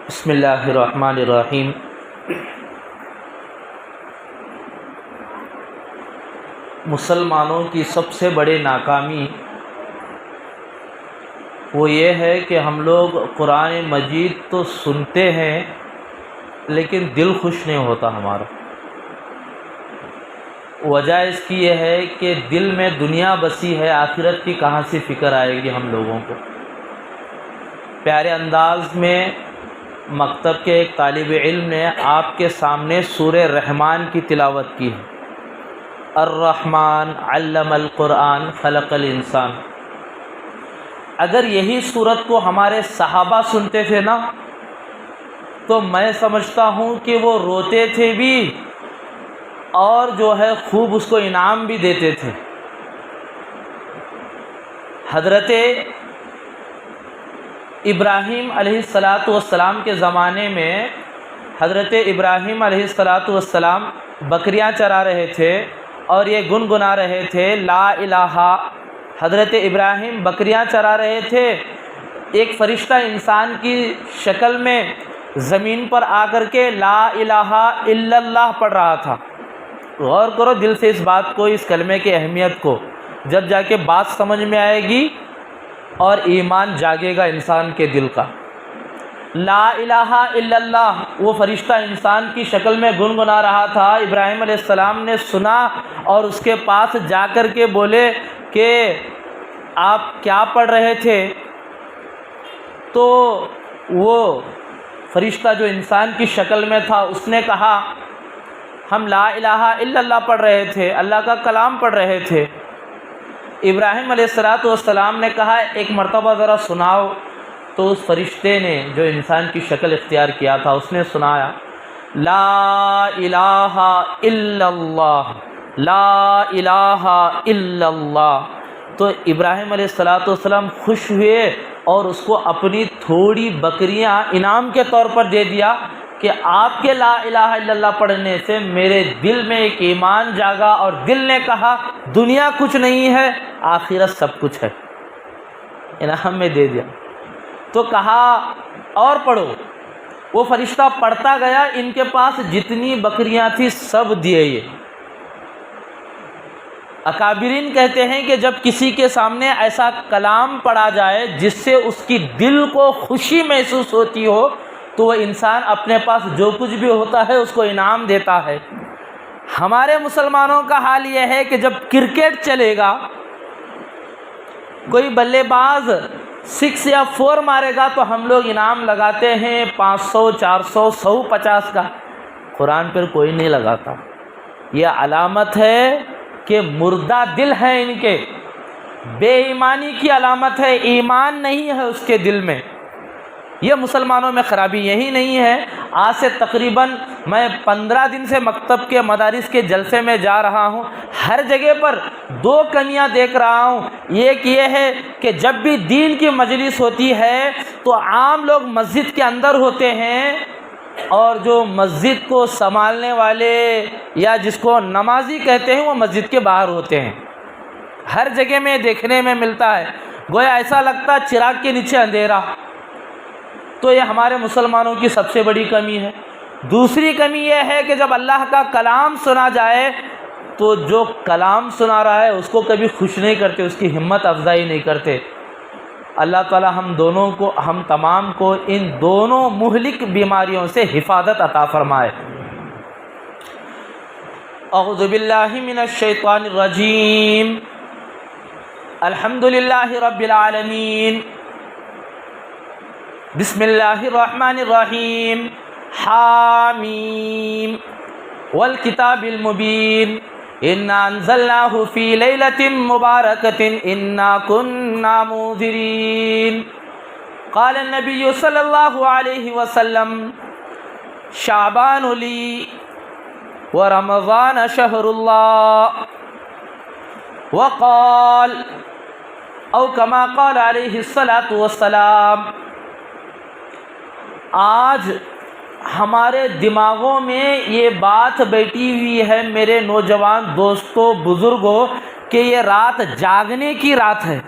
بسم اللہ الرحمن الرحیم۔ مسلمانوں کی سب سے بڑی ناکامی وہ یہ ہے کہ ہم لوگ قرآن مجید تو سنتے ہیں لیکن دل خوش نہیں ہوتا ہمارا۔ وجہ اس کی یہ ہے کہ دل میں دنیا بسی ہے، آخرت کی کہاں سے فکر آئے گی ہم لوگوں کو۔ پیارے انداز میں مکتب کے ایک طالب علم نے آپ کے سامنے سورہ رحمان کی تلاوت کی ہے۔ الرحمن علم القرآن خلق الانسان۔ اگر یہی صورت کو ہمارے صحابہ سنتے تھے نا تو میں سمجھتا ہوں کہ وہ روتے تھے بھی اور جو ہے خوب اس کو انعام بھی دیتے تھے۔ حضرت ابراہیم علیہ السلام کے زمانے میں حضرت ابراہیم علیہ السلام بکریاں چرا رہے تھے اور یہ گنگنا رہے تھے لا الہ۔ حضرت ابراہیم بکریاں چرا رہے تھے، ایک فرشتہ انسان کی شکل میں زمین پر آ کر کے لا الہ الا اللہ پڑھ رہا تھا۔ غور کرو دل سے اس بات کو، اس کلمے کی اہمیت کو، جب جا کے بات سمجھ میں آئے گی اور ایمان جاگے گا انسان کے دل کا۔ لا الہ الا اللہ وہ فرشتہ انسان کی شکل میں گنگنا رہا تھا۔ ابراہیم علیہ السلام نے سنا اور اس کے پاس جا کر کے بولے کہ آپ کیا پڑھ رہے تھے؟ تو وہ فرشتہ جو انسان کی شکل میں تھا اس نے کہا ہم لا الہ الا اللہ پڑھ رہے تھے، اللہ کا کلام پڑھ رہے تھے۔ ابراہیم علیہ السلام نے کہا ایک مرتبہ ذرا سناؤ۔ تو اس فرشتے نے جو انسان کی شکل اختیار کیا تھا اس نے سنایا لا الہ الا اللہ، لا الہ الا اللہ۔ تو ابراہیم علیہ السلام خوش ہوئے اور اس کو اپنی تھوڑی بکریاں انعام کے طور پر دے دیا کہ آپ کے لا الہ الا اللہ پڑھنے سے میرے دل میں ایک ایمان جاگا اور دل نے کہا دنیا کچھ نہیں ہے، آخرت سب کچھ ہے، انعام میں دے دیا۔ تو کہا اور پڑھو۔ وہ فرشتہ پڑھتا گیا، ان کے پاس جتنی بکریاں تھیں سب دیے یہ۔ اکابرین کہتے ہیں کہ جب کسی کے سامنے ایسا کلام پڑھا جائے جس سے اس کی دل کو خوشی محسوس ہوتی ہو تو وہ انسان اپنے پاس جو کچھ بھی ہوتا ہے اس کو انعام دیتا ہے۔ ہمارے مسلمانوں کا حال یہ ہے کہ جب کرکٹ چلے گا، کوئی بلے باز 6 یا 4 مارے گا تو ہم لوگ انعام لگاتے ہیں 500 400 150 کا۔ قرآن پر کوئی نہیں لگاتا۔ یہ علامت ہے کہ مردہ دل ہے ان کے، بے ایمانی کی علامت ہے، ایمان نہیں ہے اس کے دل میں۔ یہ مسلمانوں میں خرابی یہی نہیں ہے۔ آج سے تقریباً میں 15 دن سے مکتب کے مدارس کے جلسے میں جا رہا ہوں، ہر جگہ پر 2 کمیاں دیکھ رہا ہوں۔ ایک یہ ہے کہ جب بھی دین کی مجلس ہوتی ہے تو عام لوگ مسجد کے اندر ہوتے ہیں اور جو مسجد کو سنبھالنے والے یا جس کو نمازی کہتے ہیں وہ مسجد کے باہر ہوتے ہیں۔ ہر جگہ میں دیکھنے میں ملتا ہے، گویا ایسا لگتا ہے چراغ کے نیچے اندھیرا۔ تو یہ ہمارے مسلمانوں کی سب سے بڑی کمی ہے۔ دوسری کمی یہ ہے کہ جب اللہ کا کلام سنا جائے تو جو کلام سنا رہا ہے اس کو کبھی خوش نہیں کرتے، اس کی ہمت افزائی نہیں کرتے۔ اللہ تعالی ہم تمام کو ان دونوں مہلک بیماریوں سے حفاظت عطا فرمائے۔ اعوذ باللہ من الشیطان الرجیم۔ الحمدللہ رب العالمین، بسم اللہ الرحمن الرحیم، حامیم والکتاب المبین، انا انزلناہ فی لیلۃ مبارکۃ انا کنا منذرین۔ قال النبی صلی اللہ علیہ وسلم شعبان لی ورمضان شہر اللہ، وقال او کما قال علیہ الصلاۃ والسلام۔ آج ہمارے دماغوں میں یہ بات بیٹھی ہوئی ہے میرے نوجوان دوستوں، بزرگوں، کہ یہ رات جاگنے کی رات ہے۔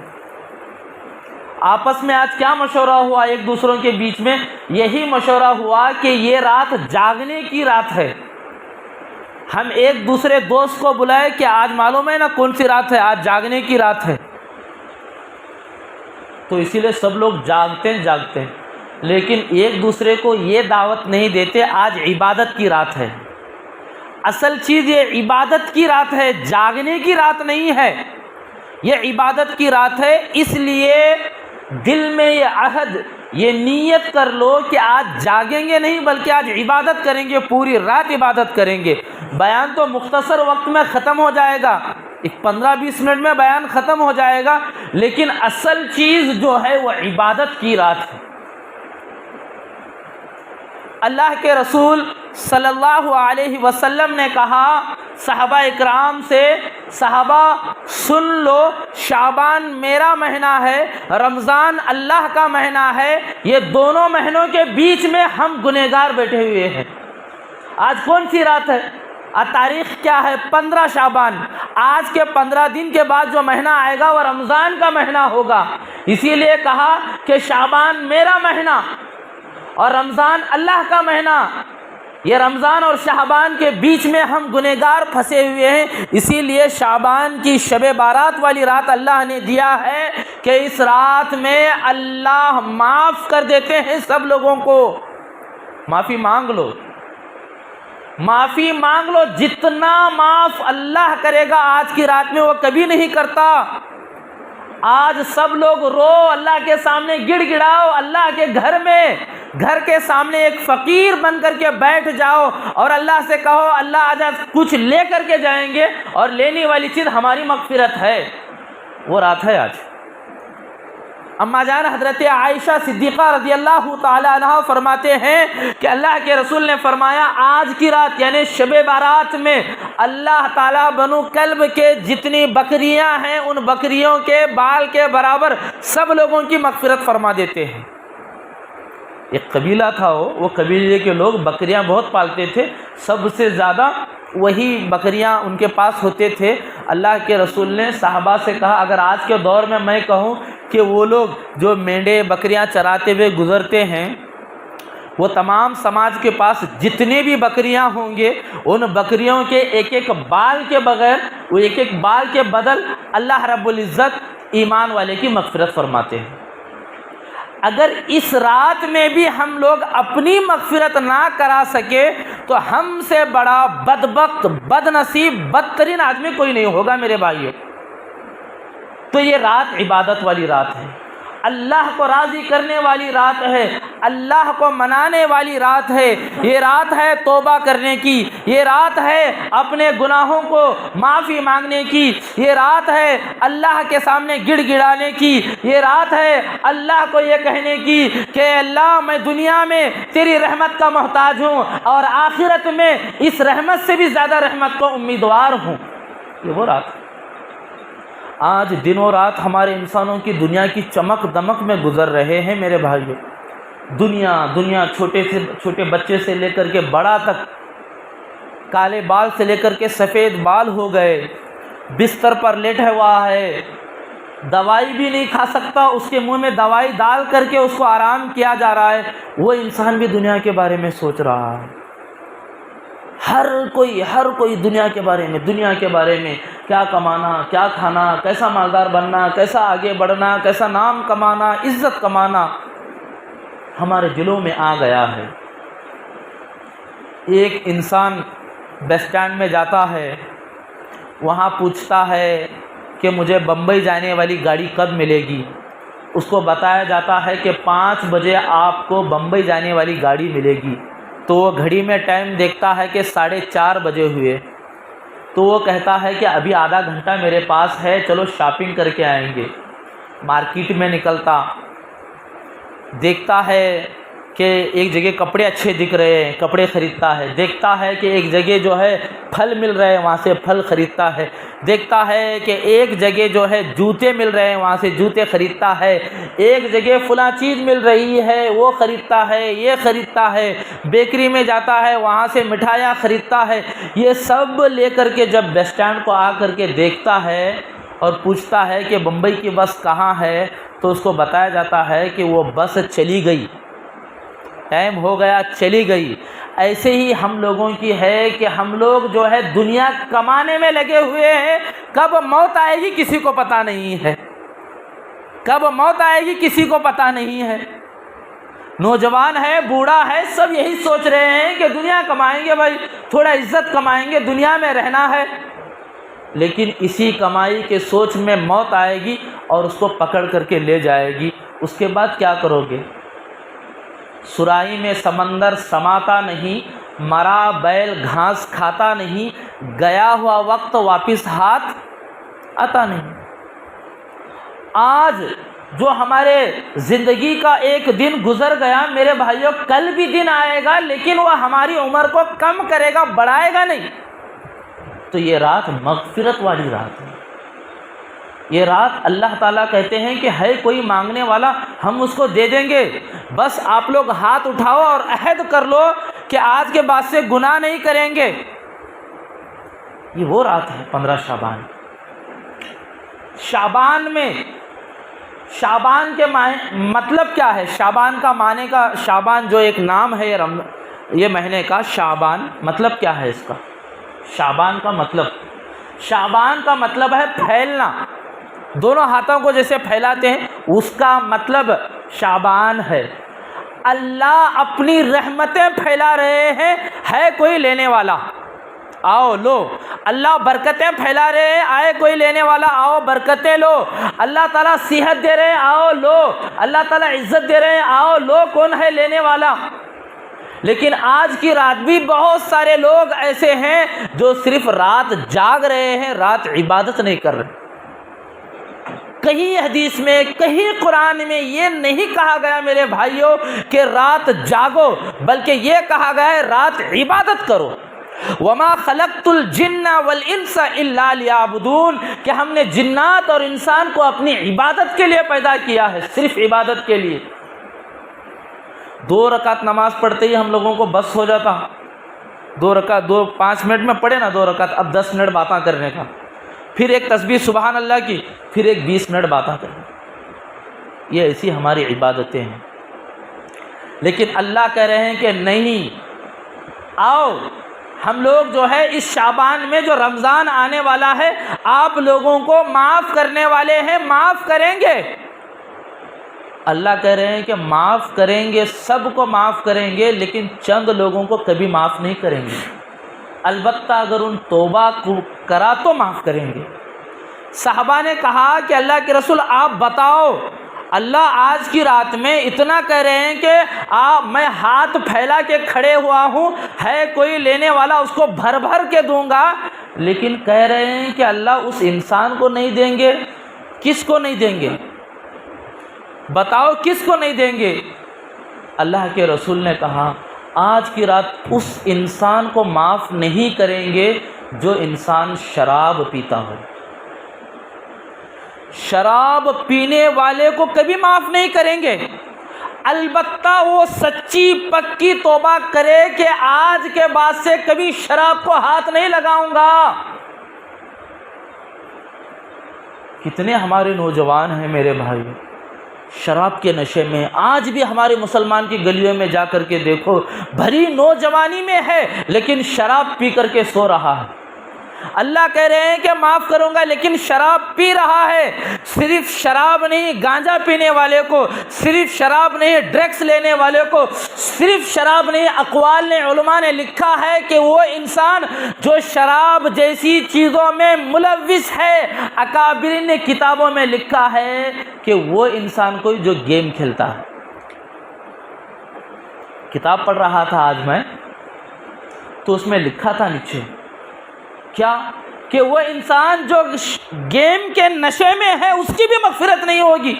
آپس میں آج کیا مشورہ ہوا ایک دوسروں کے بیچ میں؟ یہی مشورہ ہوا کہ یہ رات جاگنے کی رات ہے، ہم ایک دوسرے دوست کو بلائے کہ آج معلوم ہے نا کون سی رات ہے، آج جاگنے کی رات ہے۔ تو اسی لیے سب لوگ جاگتے ہیں، لیکن ایک دوسرے کو یہ دعوت نہیں دیتے آج عبادت کی رات ہے۔ اصل چیز یہ عبادت کی رات ہے، جاگنے کی رات نہیں ہے، یہ عبادت کی رات ہے۔ اس لیے دل میں یہ عہد، یہ نیت کر لو کہ آج جاگیں گے نہیں بلکہ آج عبادت کریں گے، پوری رات عبادت کریں گے۔ بیان تو مختصر وقت میں ختم ہو جائے گا، 15-20 منٹ میں بیان ختم ہو جائے گا، لیکن اصل چیز جو ہے وہ عبادت کی رات ہے۔ اللہ کے رسول صلی اللہ علیہ وسلم نے کہا صحابہ اکرام سے، صحابہ سن لو، شعبان میرا مہینہ ہے، رمضان اللہ کا مہینہ ہے، یہ دونوں مہینوں کے بیچ میں ہم گنہگار بیٹھے ہوئے ہیں۔ آج کون سی رات ہے؟ آج تاریخ کیا ہے؟ 15 شعبان۔ آج کے 15 دن کے بعد جو مہینہ آئے گا وہ رمضان کا مہینہ ہوگا، اسی لیے کہا کہ شعبان میرا مہینہ اور رمضان اللہ کا مہینہ، یہ رمضان اور شعبان کے بیچ میں ہم گنہگار پھنسے ہوئے ہیں۔ اسی لیے شعبان کی شب بارات والی رات اللہ نے دیا ہے کہ اس رات میں اللہ معاف کر دیتے ہیں سب لوگوں کو۔ معافی مانگ لو، معافی مانگ لو، جتنا معاف اللہ کرے گا آج کی رات میں وہ کبھی نہیں کرتا۔ آج سب لوگ رو، اللہ کے سامنے گڑ گڑاؤ، اللہ کے گھر میں، گھر کے سامنے ایک فقیر بن کر کے بیٹھ جاؤ اور اللہ سے کہو اللہ آج کچھ لے کر کے جائیں گے، اور لینے والی چیز ہماری مغفرت ہے۔ وہ رات ہے آج۔ اما جان حضرت عائشہ صدیقہ رضی اللہ تعالی عنہ فرماتے ہیں کہ اللہ کے رسول نے فرمایا آج کی رات یعنی شب بارات میں اللہ تعالیٰ بنو کلب کے جتنی بکریاں ہیں ان بکریوں کے بال کے برابر سب لوگوں کی مغفرت فرما دیتے ہیں۔ ایک قبیلہ تھا، وہ قبیلے کے لوگ بکریاں بہت پالتے تھے، سب سے زیادہ وہی بکریاں ان کے پاس ہوتے تھے۔ اللہ کے رسول نے صحابہ سے کہا اگر آج کے دور میں کہوں کہ وہ لوگ جو مینڈے بکریاں چراتے ہوئے گزرتے ہیں وہ تمام سماج کے پاس جتنے بھی بکریاں ہوں گے ان بکریوں کے ایک ایک بال کے بغیر، وہ ایک ایک بال کے بدل اللہ رب العزت ایمان والے کی مغفرت فرماتے ہیں۔ اگر اس رات میں بھی ہم لوگ اپنی مغفرت نہ کرا سکے تو ہم سے بڑا بدبخت، بد نصیب، بدترین آدمی کوئی نہیں ہوگا میرے بھائیوں۔ تو یہ رات عبادت والی رات ہے، اللہ کو راضی کرنے والی رات ہے، اللہ کو منانے والی رات ہے، یہ رات ہے توبہ کرنے کی، یہ رات ہے اپنے گناہوں کو معافی مانگنے کی، یہ رات ہے اللہ کے سامنے گڑ گڑانے کی، یہ رات ہے اللہ کو یہ کہنے کی کہ اللہ میں دنیا میں تیری رحمت کا محتاج ہوں اور آخرت میں اس رحمت سے بھی زیادہ رحمت کو امیدوار ہوں۔ یہ وہ رات ہے۔ آج دن و رات ہمارے انسانوں کی دنیا کی چمک دمک میں گزر رہے ہیں میرے بھائیوں۔ دنیا چھوٹے بچے سے لے کر کے بڑا تک، کالے بال سے لے کر کے سفید بال ہو گئے، بستر پر لیٹا ہوا ہے، دوائی بھی نہیں کھا سکتا، اس کے منہ میں دوائی ڈال کر کے اس کو آرام کیا جا رہا ہے۔ وہ انسان بھی دنیا کے بارے میں سوچ رہا ہے، ہر کوئی دنیا کے بارے میں کیا کمانا، کیا کھانا، کیسا مالدار بننا، کیسا آگے بڑھنا، کیسا نام کمانا، عزت کمانا ہمارے دلوں میں آ گیا ہے۔ ایک انسان بس اسٹینڈ میں جاتا ہے، وہاں پوچھتا ہے کہ مجھے بمبئی جانے والی گاڑی کب ملے گی؟ اس کو بتایا جاتا ہے کہ 5 بجے آپ کو بمبئی جانے والی گاڑی ملے گی۔ تو وہ گھڑی میں ٹائم دیکھتا ہے کہ 4:30 بجے ہوئے، تو وہ کہتا ہے کہ ابھی آدھا گھنٹہ میرے پاس ہے، چلو شاپنگ کر کے آئیں گے۔ مارکیٹ میں نکلتا، دیکھتا ہے کہ ایک جگہ کپڑے اچھے دکھ رہے ہیں، کپڑے خریدتا ہے، دیکھتا ہے کہ ایک جگہ جو ہے پھل مل رہے ہیں، وہاں سے پھل خریدتا ہے، دیکھتا ہے کہ ایک جگہ جو ہے جوتے مل رہے ہیں، وہاں سے جوتے خریدتا ہے، ایک جگہ فلاں چیز مل رہی ہے وہ خریدتا ہے، یہ خریدتا ہے، بیکری میں جاتا ہے وہاں سے مٹھائیاں خریدتا ہے۔ یہ سب لے کر کے جب بس اسٹینڈ کو آ کر کے دیکھتا ہے اور پوچھتا ہے کہ بمبئی کی بس کہاں ہے، تو اس کو بتایا جاتا ہے کہ وہ بس چلی گئی، ٹائم ہو گیا، چلی گئی۔ ایسے ہی ہم لوگوں کی ہے کہ ہم لوگ جو ہے دنیا کمانے میں لگے ہوئے ہیں، کب موت آئے گی کسی کو پتہ نہیں ہے، کب موت آئے گی کسی کو پتہ نہیں ہے۔ نوجوان ہے، بوڑھا ہے، سب یہی سوچ رہے ہیں کہ دنیا کمائیں گے بھائی، تھوڑا عزت کمائیں گے، دنیا میں رہنا ہے، لیکن اسی کمائی کے سوچ میں موت آئے گی اور اس کو پکڑ کر کے لے جائے گی۔ اس کے بعد کیا کرو گے؟ سرائی میں سمندر سماتا نہیں، مرا بیل گھاس کھاتا نہیں، گیا ہوا وقت واپس ہاتھ آتا نہیں۔ آج جو ہمارے زندگی کا ایک دن گزر گیا میرے بھائیوں، کل بھی دن آئے گا لیکن وہ ہماری عمر کو کم کرے گا، بڑھائے گا نہیں۔ تو یہ رات مغفرت والی رات ہے، یہ رات اللہ تعالیٰ کہتے ہیں کہ ہے کوئی مانگنے والا ہم اس کو دے دیں گے، بس آپ لوگ ہاتھ اٹھاؤ اور عہد کر لو کہ آج کے بعد سے گناہ نہیں کریں گے۔ یہ وہ رات ہے 15 شعبان۔ شعبان میں، شعبان کے مطلب کیا ہے؟ شعبان کا معنی کا، شعبان جو ایک نام ہے یہ مہینے کا، شعبان مطلب کیا ہے اس کا؟ شعبان کا مطلب، شعبان کا مطلب ہے پھیلنا، دونوں ہاتھوں کو جیسے پھیلاتے ہیں اس کا مطلب شعبان ہے۔ اللہ اپنی رحمتیں پھیلا رہے ہیں، ہے کوئی لینے والا آؤ لو۔ اللہ برکتیں پھیلا رہے ہیں، آئے کوئی لینے والا آؤ برکتیں لو۔ اللہ تعالیٰ صحت دے رہے ہیں، آؤ لو۔ اللہ تعالیٰ عزت دے رہے ہیں، آؤ لو۔ کون ہے لینے والا؟ لیکن آج کی رات بھی بہت سارے لوگ ایسے ہیں جو صرف رات جاگ رہے ہیں، رات عبادت نہیں کر رہے۔ کہیں حدیث میں، کہیں قرآن میں یہ نہیں کہا گیا میرے بھائیوں کہ رات جاگو، بلکہ یہ کہا گیا ہے رات عبادت کرو۔ وَمَا خَلَقْتُ الْجِنَّ وَالْإِنسَ إِلَّا لِيَعْبُدُونَ، کہ ہم نے جنات اور انسان کو اپنی عبادت کے لیے پیدا کیا ہے، صرف عبادت کے لیے۔ 2 رکعت نماز پڑھتے ہی ہم لوگوں کو بس ہو جاتا، 2 رکعت 5 منٹ میں پڑھے نا 2 رکعت، اب 10 منٹ باتیں کرنے کا، پھر ایک تسبیح سبحان اللہ کی، پھر ایک 20 منٹ باتیں کرنے۔ یہ ایسی ہماری عبادتیں ہیں۔ لیکن اللہ کہہ رہے ہیں کہ نہیں، آؤ ہم لوگ جو ہے اس شعبان میں جو رمضان آنے والا ہے آپ لوگوں کو معاف کرنے والے ہیں، معاف کریں گے۔ اللہ کہہ رہے ہیں کہ معاف کریں گے، سب کو معاف کریں گے، لیکن چند لوگوں کو کبھی معاف نہیں کریں گے۔ البتہ اگر ان توبہ کو کرا تو معاف کریں گے۔ صحابہ نے کہا کہ اللہ کے رسول آپ بتاؤ، اللہ آج کی رات میں اتنا کہہ رہے ہیں کہ میں ہاتھ پھیلا کے کھڑے ہوا ہوں، ہے کوئی لینے والا اس کو بھر بھر کے دوں گا، لیکن کہہ رہے ہیں کہ اللہ اس انسان کو نہیں دیں گے۔ کس کو نہیں دیں گے؟ بتاؤ کس کو نہیں دیں گے؟ اللہ کے رسول نے کہا آج کی رات اس انسان کو معاف نہیں کریں گے جو انسان شراب پیتا ہو۔ شراب پینے والے کو کبھی معاف نہیں کریں گے، البتہ وہ سچی پکی توبہ کرے کہ آج کے بعد سے کبھی شراب کو ہاتھ نہیں لگاؤں گا۔ کتنے ہمارے نوجوان ہیں میرے بھائی شراب کے نشے میں، آج بھی ہمارے مسلمان کی گلیوں میں جا کر کے دیکھو، بھری نوجوانی میں ہے لیکن شراب پی کر کے سو رہا ہے۔ اللہ کہہ رہے ہیں کہ معاف کروں گا لیکن شراب پی رہا ہے۔ صرف شراب نہیں، گانجا پینے والے کو، صرف شراب نہیں، ڈرگس لینے والے کو، صرف شراب نہیں، اقوال نے، علماء نے لکھا ہے کہ وہ انسان جو شراب جیسی چیزوں میں ملوث ہے، اکابرین نے کتابوں میں لکھا ہے کہ وہ انسان کوئی جو گیم کھیلتا ہے۔ کتاب پڑھ رہا تھا آج میں، تو اس میں لکھا تھا نیچے کیا کہ وہ انسان جو گیم کے نشے میں ہے اس کی بھی مغفرت نہیں ہوگی۔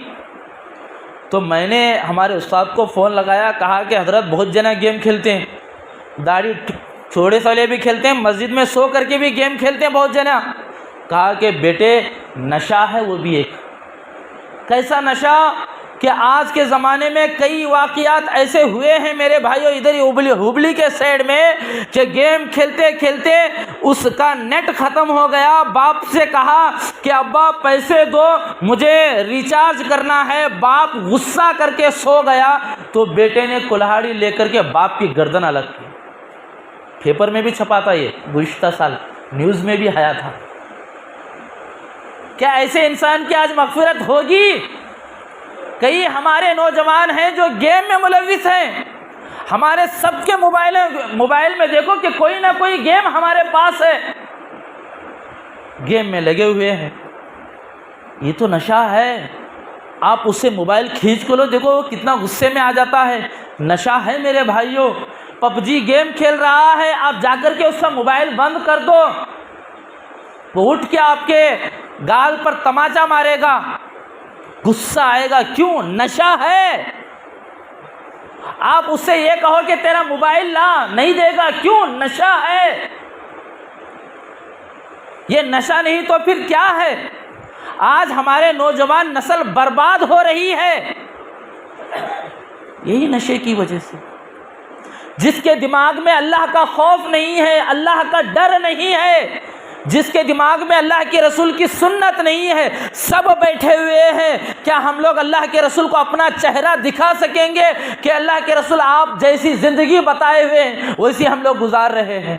تو میں نے ہمارے استاد کو فون لگایا، کہا کہ حضرت بہت جنا گیم کھیلتے ہیں، داڑھی چھوڑے سالے بھی کھیلتے ہیں، مسجد میں سو کر کے بھی گیم کھیلتے ہیں بہت جنا۔ کہا کہ بیٹے نشہ ہے وہ بھی ایک۔ کیسا نشہ؟ کہ آج کے زمانے میں کئی واقعات ایسے ہوئے ہیں میرے بھائیوں، ادھر ہی ہبلی کے سائڈ میں، کہ گیم کھیلتے کھیلتے اس کا نیٹ ختم ہو گیا، باپ سے کہا کہ ابا پیسے دو مجھے ریچارج کرنا ہے، باپ غصہ کر کے سو گیا تو بیٹے نے کلہاڑی لے کر کے باپ کی گردن الگ کی۔ پیپر میں بھی چھپا تھا، یہ گزشتہ سال نیوز میں بھی آیا تھا۔ کیا ایسے انسان کی آج مغفرت ہوگی؟ کئی ہمارے نوجوان ہیں جو گیم میں ملوث ہیں، ہمارے سب کے موبائل میں دیکھو کہ کوئی نہ کوئی گیم ہمارے پاس ہے، گیم میں لگے ہوئے ہیں۔ یہ تو نشہ ہے، آپ اس سے موبائل کھینچ کے لو، دیکھو وہ کتنا غصے میں آ جاتا ہے۔ نشہ ہے میرے بھائیوں، پب جی گیم کھیل رہا ہے، آپ جا کر کے اس کا موبائل بند کر دو، وہ اٹھ کے آپ کے گال پر تماچا مارے گا، غصہ آئے گا، کیوں؟ نشہ ہے۔ آپ اس سے یہ کہو کہ تیرا موبائل لا، نہیں دے گا، کیوں؟ نشہ ہے۔ یہ نشہ نہیں تو پھر کیا ہے؟ آج ہمارے نوجوان نسل برباد ہو رہی ہے یہی نشے کی وجہ سے۔ جس کے دماغ میں اللہ کا خوف نہیں ہے، اللہ کا ڈر نہیں ہے، جس کے دماغ میں اللہ کے رسول کی سنت نہیں ہے، سب بیٹھے ہوئے ہیں کیا ہم لوگ اللہ کے رسول کو اپنا چہرہ دکھا سکیں گے کہ اللہ کے رسول آپ جیسی زندگی بتائے ہوئے ہیں ویسی ہم لوگ گزار رہے ہیں؟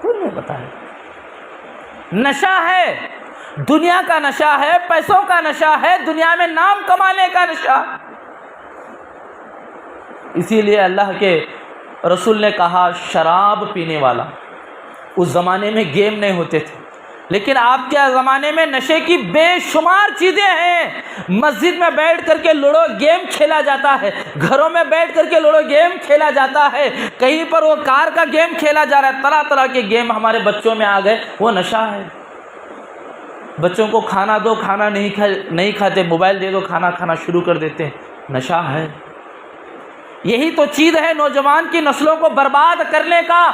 کوئی نہیں بتائے۔ نشہ ہے، دنیا کا نشہ ہے، پیسوں کا نشہ ہے، دنیا میں نام کمانے کا نشہ۔ اسی لیے اللہ کے رسول نے کہا شراب پینے والا، اس زمانے میں گیم نہیں ہوتے تھے، لیکن آپ کے زمانے میں نشے کی بے شمار چیزیں ہیں۔ مسجد میں بیٹھ کر کے لوڈو گیم کھیلا جاتا ہے، گھروں میں بیٹھ کر کے لوڈو گیم کھیلا جاتا ہے، کہیں پر وہ کار کا گیم کھیلا جا رہا ہے، طرح طرح کے گیم ہمارے بچوں میں آ گئے، وہ نشہ ہے۔ بچوں کو کھانا دو، کھانا نہیں کھاتے، موبائل دے دو، کھانا کھانا شروع کر دیتے ہیں، نشہ ہے۔ یہی تو چیز ہے نوجوان کی نسلوں کو برباد کرنے کا۔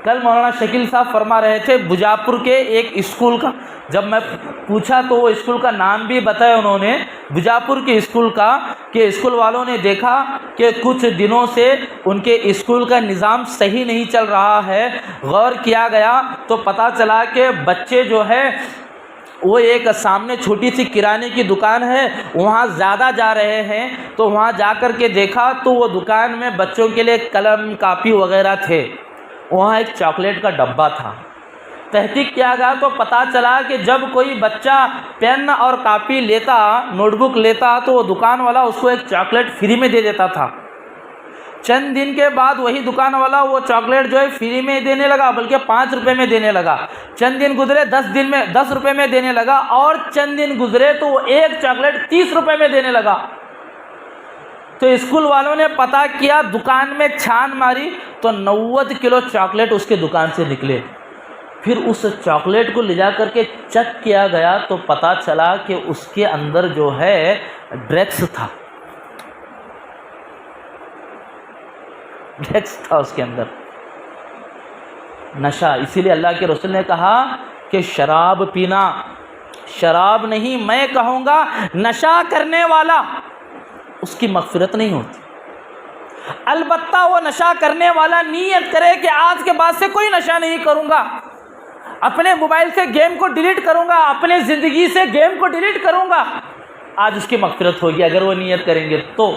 کل مولانا شکیل صاحب فرما رہے تھے بجاپور کے ایک اسکول کا، جب میں پوچھا تو وہ اسکول کا نام بھی بتایا انہوں نے، بجاپور کے اسکول کا، کہ اسکول والوں نے دیکھا کہ کچھ دنوں سے ان کے اسکول کا نظام صحیح نہیں چل رہا ہے۔ غور کیا گیا تو پتہ چلا کہ بچے جو ہے وہ ایک سامنے چھوٹی سی کرانے کی دکان ہے، وہاں زیادہ جا رہے ہیں، تو وہاں جا کر کے دیکھا تو وہ دکان میں بچوں کے لیے قلم کاپی وغیرہ تھے، وہاں ایک چاکلیٹ کا ڈبہ تھا۔ تحقیق کیا گیا تو پتہ چلا کہ جب کوئی بچہ پین اور کاپی لیتا، نوٹ بک لیتا، تو وہ دکان والا اس کو ایک چاکلیٹ فری میں دے دیتا تھا۔ چند دن کے بعد وہی دکان والا وہ چاکلیٹ جو ہے فری میں دینے لگا، بلکہ 5 روپے میں دینے لگا۔ چند دن گزرے 10 روپے میں دینے لگا، اور چند دن گزرے تو وہ ایک چاکلیٹ 30 روپے میں دینے لگا۔ تو اسکول والوں نے پتہ کیا، دکان میں چھان ماری تو 90 کلو چاکلیٹ اس کے دکان سے نکلے۔ پھر اس چاکلیٹ کو لے جا کر کے چیک کیا گیا تو پتہ چلا کہ اس کے اندر جو ہے ڈرگس تھا، ڈرگس تھا اس کے اندر، نشہ۔ اسی لیے اللہ کے رسول نے کہا کہ شراب پینا، شراب نہیں، میں کہوں گا نشہ کرنے والا، اس کی مغفرت نہیں ہوتی۔ البتہ وہ نشہ کرنے والا نیت کرے کہ آج کے بعد سے کوئی نشہ نہیں کروں گا، اپنے موبائل سے گیم کو ڈیلیٹ کروں گا، اپنے زندگی سے گیم کو ڈیلیٹ کروں گا، آج اس کی مغفرت ہوگی اگر وہ نیت کریں گے تو۔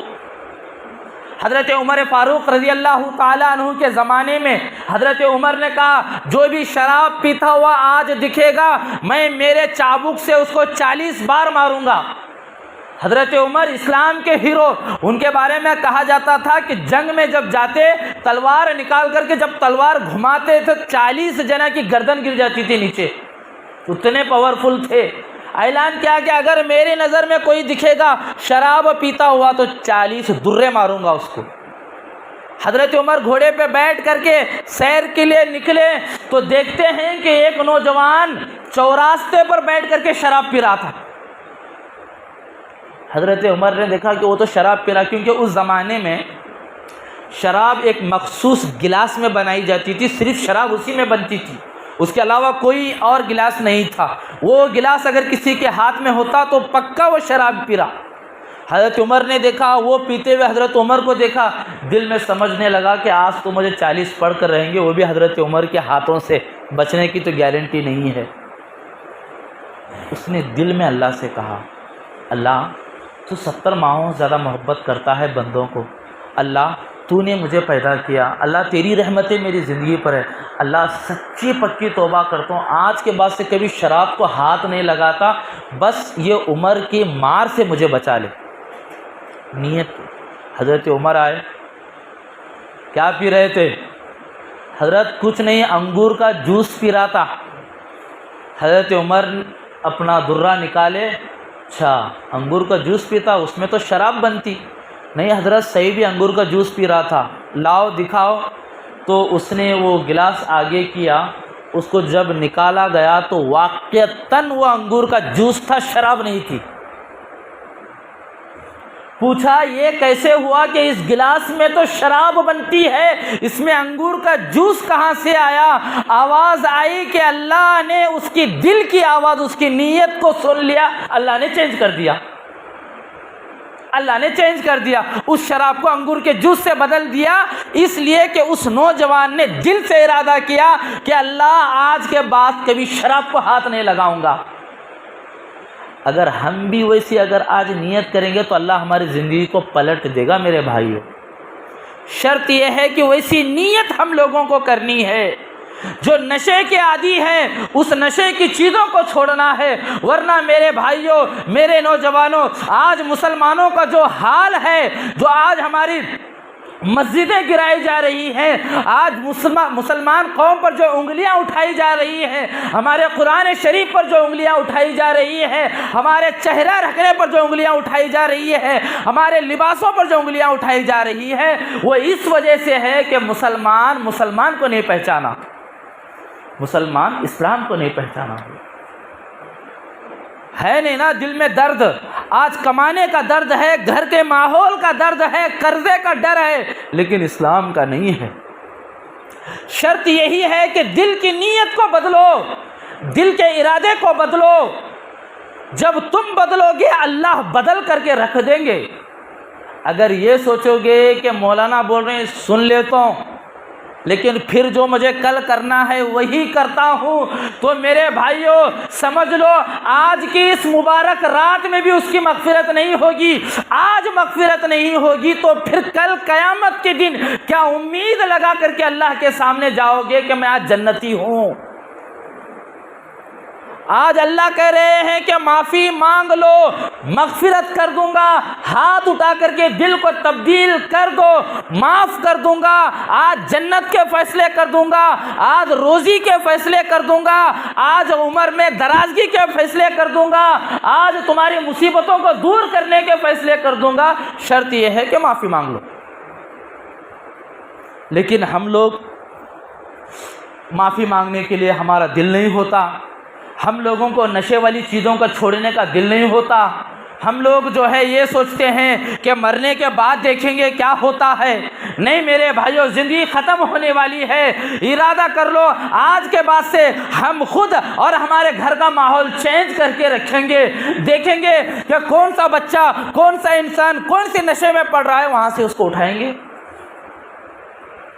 حضرت عمر فاروق رضی اللہ تعالیٰ عنہ کے زمانے میں حضرت عمر نے کہا جو بھی شراب پیتا ہوا آج دکھے گا میں میرے چابک سے اس کو 40 بار ماروں گا۔ حضرت عمر اسلام کے ہیرو، ان کے بارے میں کہا جاتا تھا کہ جنگ میں جب جاتے تلوار نکال کر کے جب تلوار گھماتے تو 40 جنا کی گردن گر جاتی تھی نیچے، اتنے پاورفل تھے۔ اعلان کیا کہ اگر میری نظر میں کوئی دکھے گا شراب پیتا ہوا تو 40 درے ماروں گا اس کو۔ حضرت عمر گھوڑے پہ بیٹھ کر کے سیر کے لیے نکلے تو دیکھتے ہیں کہ ایک نوجوان چوراستے پر بیٹھ کر کے شراب پی رہا تھا۔ حضرت عمر نے دیکھا کہ وہ تو شراب پی رہا، کیونکہ اس زمانے میں شراب ایک مخصوص گلاس میں بنائی جاتی تھی، صرف شراب اسی میں بنتی تھی، اس کے علاوہ کوئی اور گلاس نہیں تھا. وہ گلاس اگر کسی کے ہاتھ میں ہوتا تو پکا وہ شراب پی رہا. حضرت عمر نے دیکھا، وہ پیتے ہوئے حضرت عمر کو دیکھا، دل میں سمجھنے لگا کہ آج تو مجھے 40 پڑھ کر رہیں گے، وہ بھی حضرت عمر کے ہاتھوں سے، بچنے کی تو گارنٹی نہیں ہے. اس نے دل میں اللہ سے کہا، اللہ تو 70 ماہوں زیادہ محبت کرتا ہے بندوں کو، اللہ تو نے مجھے پیدا کیا، اللہ تیری رحمتیں میری زندگی پر ہے، اللہ سچی پکی توبہ کرتا ہوں، آج کے بعد سے کبھی شراب کو ہاتھ نہیں لگاتا، بس یہ عمر کی مار سے مجھے بچا لے. نیت. حضرت عمر آئے. کیا پی رہے تھے حضرت؟ کچھ نہیں، انگور کا جوس پی رہا تھا. حضرت عمر اپنا درہ نکالے، اچھا انگور کا جوس پیتا، اس میں تو شراب بنتی. نہیں حضرت، صحیح بھی انگور کا جوس پی رہا تھا. لاؤ دکھاؤ. تو اس نے وہ گلاس آگے کیا، اس کو جب نکالا گیا تو واقعتاً وہ انگور کا جوس تھا، شراب نہیں تھی. پوچھا یہ کیسے ہوا کہ اس گلاس میں تو شراب بنتی ہے، اس میں انگور کا جوس کہاں سے آیا؟ آواز آئی کہ اللہ نے اس کی دل کی آواز، اس کی نیت کو سن لیا، اللہ نے چینج کر دیا. اللہ نے چینج کر دیا، اس شراب کو انگور کے جوس سے بدل دیا، اس لیے کہ اس نوجوان نے دل سے ارادہ کیا کہ اللہ آج کے بعد کبھی شراب کو ہاتھ نہیں لگاؤں گا. اگر ہم بھی ویسی اگر آج نیت کریں گے تو اللہ ہماری زندگی کو پلٹ دے گا. میرے بھائیو، شرط یہ ہے کہ ویسی نیت ہم لوگوں کو کرنی ہے. جو نشے کے عادی ہیں اس نشے کی چیزوں کو چھوڑنا ہے، ورنہ میرے بھائیوں، میرے نوجوانوں، آج مسلمانوں کا جو حال ہے، جو آج ہماری مسجدیں گرائی جا رہی ہیں، آج مسلمان قوم پر جو انگلیاں اٹھائی جا رہی ہیں، ہمارے قرآن شریف پر جو انگلیاں اٹھائی جا رہی ہیں، ہمارے چہرہ رکھنے پر جو انگلیاں اٹھائی جا رہی ہیں، ہمارے لباسوں پر جو انگلیاں اٹھائی جا رہی ہیں، وہ اس وجہ سے ہے کہ مسلمان کو نہیں پہچانا، مسلمان اسلام کو نہیں پہچانا. ہے نہیں نا دل میں درد؟ آج کمانے کا درد ہے، گھر کے ماحول کا درد ہے، قرضے کا ڈر ہے، لیکن اسلام کا نہیں ہے. شرط یہی ہے کہ دل کی نیت کو بدلو، دل کے ارادے کو بدلو. جب تم بدلو گے اللہ بدل کر کے رکھ دیں گے. اگر یہ سوچو گے کہ مولانا بول رہے ہیں سن لیتا ہوں لیکن پھر جو مجھے کل کرنا ہے وہی کرتا ہوں، تو میرے بھائیوں سمجھ لو آج کی اس مبارک رات میں بھی اس کی مغفرت نہیں ہوگی. آج مغفرت نہیں ہوگی تو پھر کل قیامت کے دن کیا امید لگا کر کے اللہ کے سامنے جاؤ گے کہ میں آج جنتی ہوں؟ آج اللہ کہہ رہے ہیں کہ معافی مانگ لو، مغفرت کر دوں گا، ہاتھ اٹھا کر کے دل کو تبدیل کر دو، معاف کر دوں گا، آج جنت کے فیصلے کر دوں گا، آج روزی کے فیصلے کر دوں گا، آج عمر میں درازگی کے فیصلے کر دوں گا، آج تمہاری مصیبتوں کو دور کرنے کے فیصلے کر دوں گا. شرط یہ ہے کہ معافی مانگ لو. لیکن ہم لوگ معافی مانگنے کے لیے ہمارا دل نہیں ہوتا. ہم لوگوں کو نشے والی چیزوں کا چھوڑنے کا دل نہیں ہوتا. ہم لوگ جو ہے یہ سوچتے ہیں کہ مرنے کے بعد دیکھیں گے کیا ہوتا ہے. نہیں میرے بھائیو، زندگی ختم ہونے والی ہے. ارادہ کر لو آج کے بعد سے ہم خود اور ہمارے گھر کا ماحول چینج کر کے رکھیں گے. دیکھیں گے کہ کون سا بچہ، کون سا انسان کون سے نشے میں پڑ رہا ہے، وہاں سے اس کو اٹھائیں گے،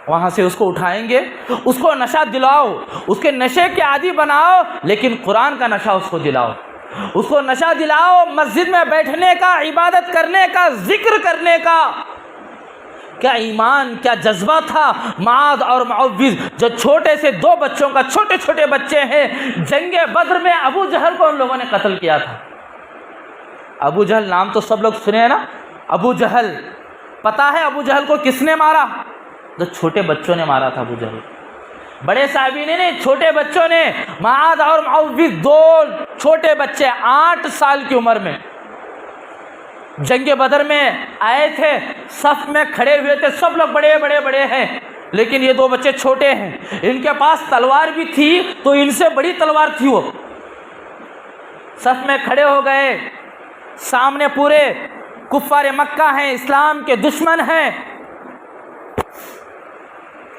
وہاں سے اس کو اٹھائیں گے، اس کو نشہ دلاؤ، اس کے نشے کے عادی بناؤ، لیکن قرآن کا نشہ اس کو دلاؤ. اس کو نشہ دلاؤ مسجد میں بیٹھنے کا، عبادت کرنے کا، ذکر کرنے کا. کیا ایمان، کیا جذبہ تھا معاذ اور معوذ، جو چھوٹے سے 2 بچوں کا، چھوٹے چھوٹے بچے ہیں، جنگ بدر میں ابو جہل کو ان لوگوں نے قتل کیا تھا. ابو جہل نام تو سب لوگ سنے ہیں نا. ابو جہل، پتہ ہے ابو جہل کو کس نے مارا؟ تو چھوٹے بچوں نے مارا تھا ابو جہل. بڑے صحابی نے نہیں، چھوٹے بچوں نے. معاذ اور معوذ 2 چھوٹے بچے 8 سال کی عمر میں جنگ بدر میں آئے تھے، صف میں کھڑے ہوئے تھے. سب لوگ بڑے بڑے بڑے ہیں لیکن یہ 2 بچے چھوٹے ہیں. ان کے پاس تلوار بھی تھی تو ان سے بڑی تلوار تھی. وہ صف میں کھڑے ہو گئے، سامنے پورے کفار مکہ ہیں، اسلام کے دشمن ہیں.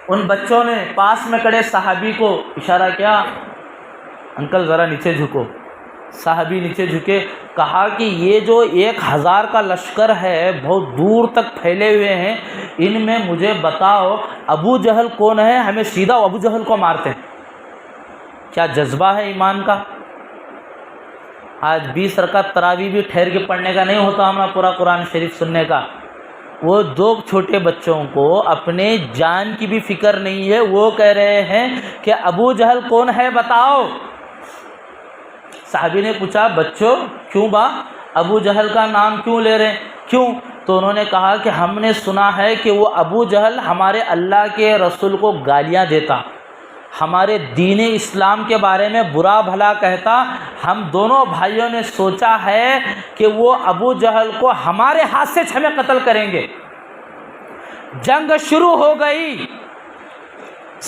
ان بچوں نے پاس میں کھڑے صحابی کو اشارہ کیا، انکل ذرا نیچے جھکو۔ صحابی نیچے جھکے، کہا کہ یہ جو 1000 کا لشکر ہے بہت دور تک پھیلے ہوئے ہیں، ان میں مجھے بتاؤ ابو جہل کون ہے، ہمیں سیدھا ابو جہل کو مارتے ہیں۔ کیا جذبہ ہے ایمان کا! آج 20 رکعت تراویح بھی ٹھہر کے پڑھنے کا نہیں ہوتا ہمارا پورا قرآن شریف سننے کا۔ وہ 2 چھوٹے بچوں کو اپنے جان کی بھی فکر نہیں ہے، وہ کہہ رہے ہیں کہ ابو جہل کون ہے بتاؤ۔ صحابی نے پوچھا، بچوں کیوں با ابو جہل کا نام کیوں لے رہے ہیں، کیوں؟ تو انہوں نے کہا کہ ہم نے سنا ہے کہ وہ ابو جہل ہمارے اللہ کے رسول کو گالیاں دیتا، ہمارے دین اسلام کے بارے میں برا بھلا کہتا۔ ہم دونوں بھائیوں نے سوچا ہے کہ وہ ابو جہل کو ہمارے ہاتھ سے ہمیں قتل کریں گے۔ جنگ شروع ہو گئی،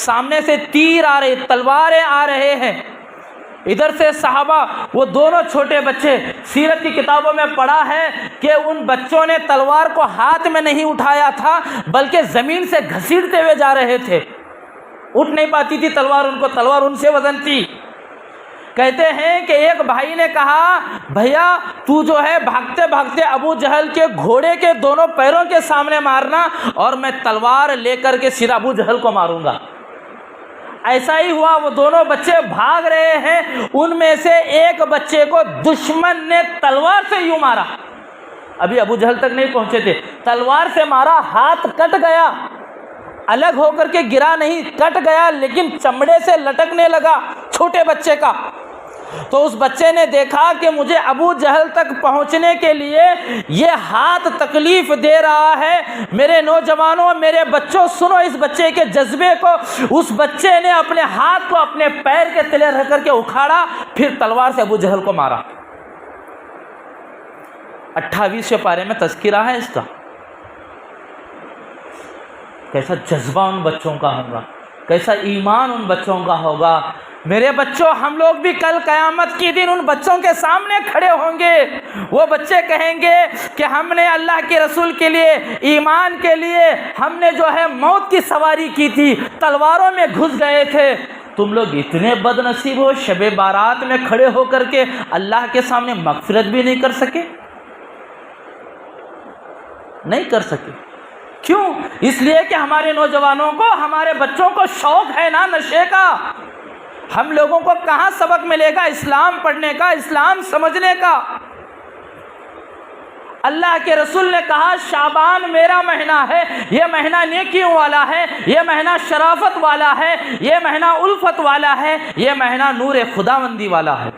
سامنے سے تیر آ رہے، تلواریں آ رہے ہیں، ادھر سے صحابہ، وہ دونوں چھوٹے بچے، سیرت کی کتابوں میں پڑھا ہے کہ ان بچوں نے تلوار کو ہاتھ میں نہیں اٹھایا تھا بلکہ زمین سے گھسیٹتے ہوئے جا رہے تھے، اٹھ نہیں پاتی تھی تلوار ان کو، تلوار ان سے وزن تھی۔ کہتے ہیں کہ ایک بھائی نے کہا، بھیا تو جو ہے بھاگتے بھاگتے ابو جہل کے گھوڑے کے دونوں پیروں کے سامنے مارنا اور میں تلوار لے کر کے سیدھا ابو جہل کو ماروں گا۔ ایسا ہی ہوا، وہ دونوں بچے بھاگ رہے ہیں، ان میں سے ایک بچے کو دشمن نے تلوار سے یوں مارا، ابھی ابو جہل تک نہیں پہنچے تھے، تلوار سے مارا، ہاتھ کٹ گیا، الگ ہو کر کے گرا نہیں، کٹ گیا لیکن چمڑے سے لٹکنے لگا چھوٹے بچے کا۔ تو اس بچے نے دیکھا کہ مجھے ابو جہل تک پہنچنے کے لیے یہ ہاتھ تکلیف دے رہا ہے۔ میرے نوجوانوں، میرے بچوں، سنو اس بچے کے جذبے کو۔ اس بچے نے اپنے ہاتھ کو اپنے پیر کے تلے رکھ کر کے اکھاڑا، پھر تلوار سے ابو جہل کو مارا۔ 28ویں پارے میں تذکرہ ہے اس کا۔ کیسا جذبہ ان بچوں کا ہوگا، کیسا ایمان ان بچوں کا ہوگا۔ میرے بچوں، ہم لوگ بھی کل قیامت کے دن ان بچوں کے سامنے کھڑے ہوں گے۔ وہ بچے کہیں گے کہ ہم نے اللہ کے رسول کے لیے، ایمان کے لیے ہم نے جو ہے موت کی سواری کی تھی، تلواروں میں گھس گئے تھے، تم لوگ اتنے بد نصیب ہو، شب بارات میں کھڑے ہو کر کے اللہ کے سامنے مغفرت بھی نہیں کر سکے، نہیں کر سکے۔ کیوں؟ اس لیے کہ ہمارے نوجوانوں کو، ہمارے بچوں کو شوق ہے نا نشے کا۔ ہم لوگوں کو کہاں سبق ملے گا اسلام پڑھنے کا، اسلام سمجھنے کا؟ اللہ کے رسول نے کہا شعبان میرا مہینہ ہے، یہ مہینہ نیکیوں والا ہے، یہ مہینہ شرافت والا ہے، یہ مہینہ الفت والا ہے، یہ مہینہ نور خداوندی والا ہے۔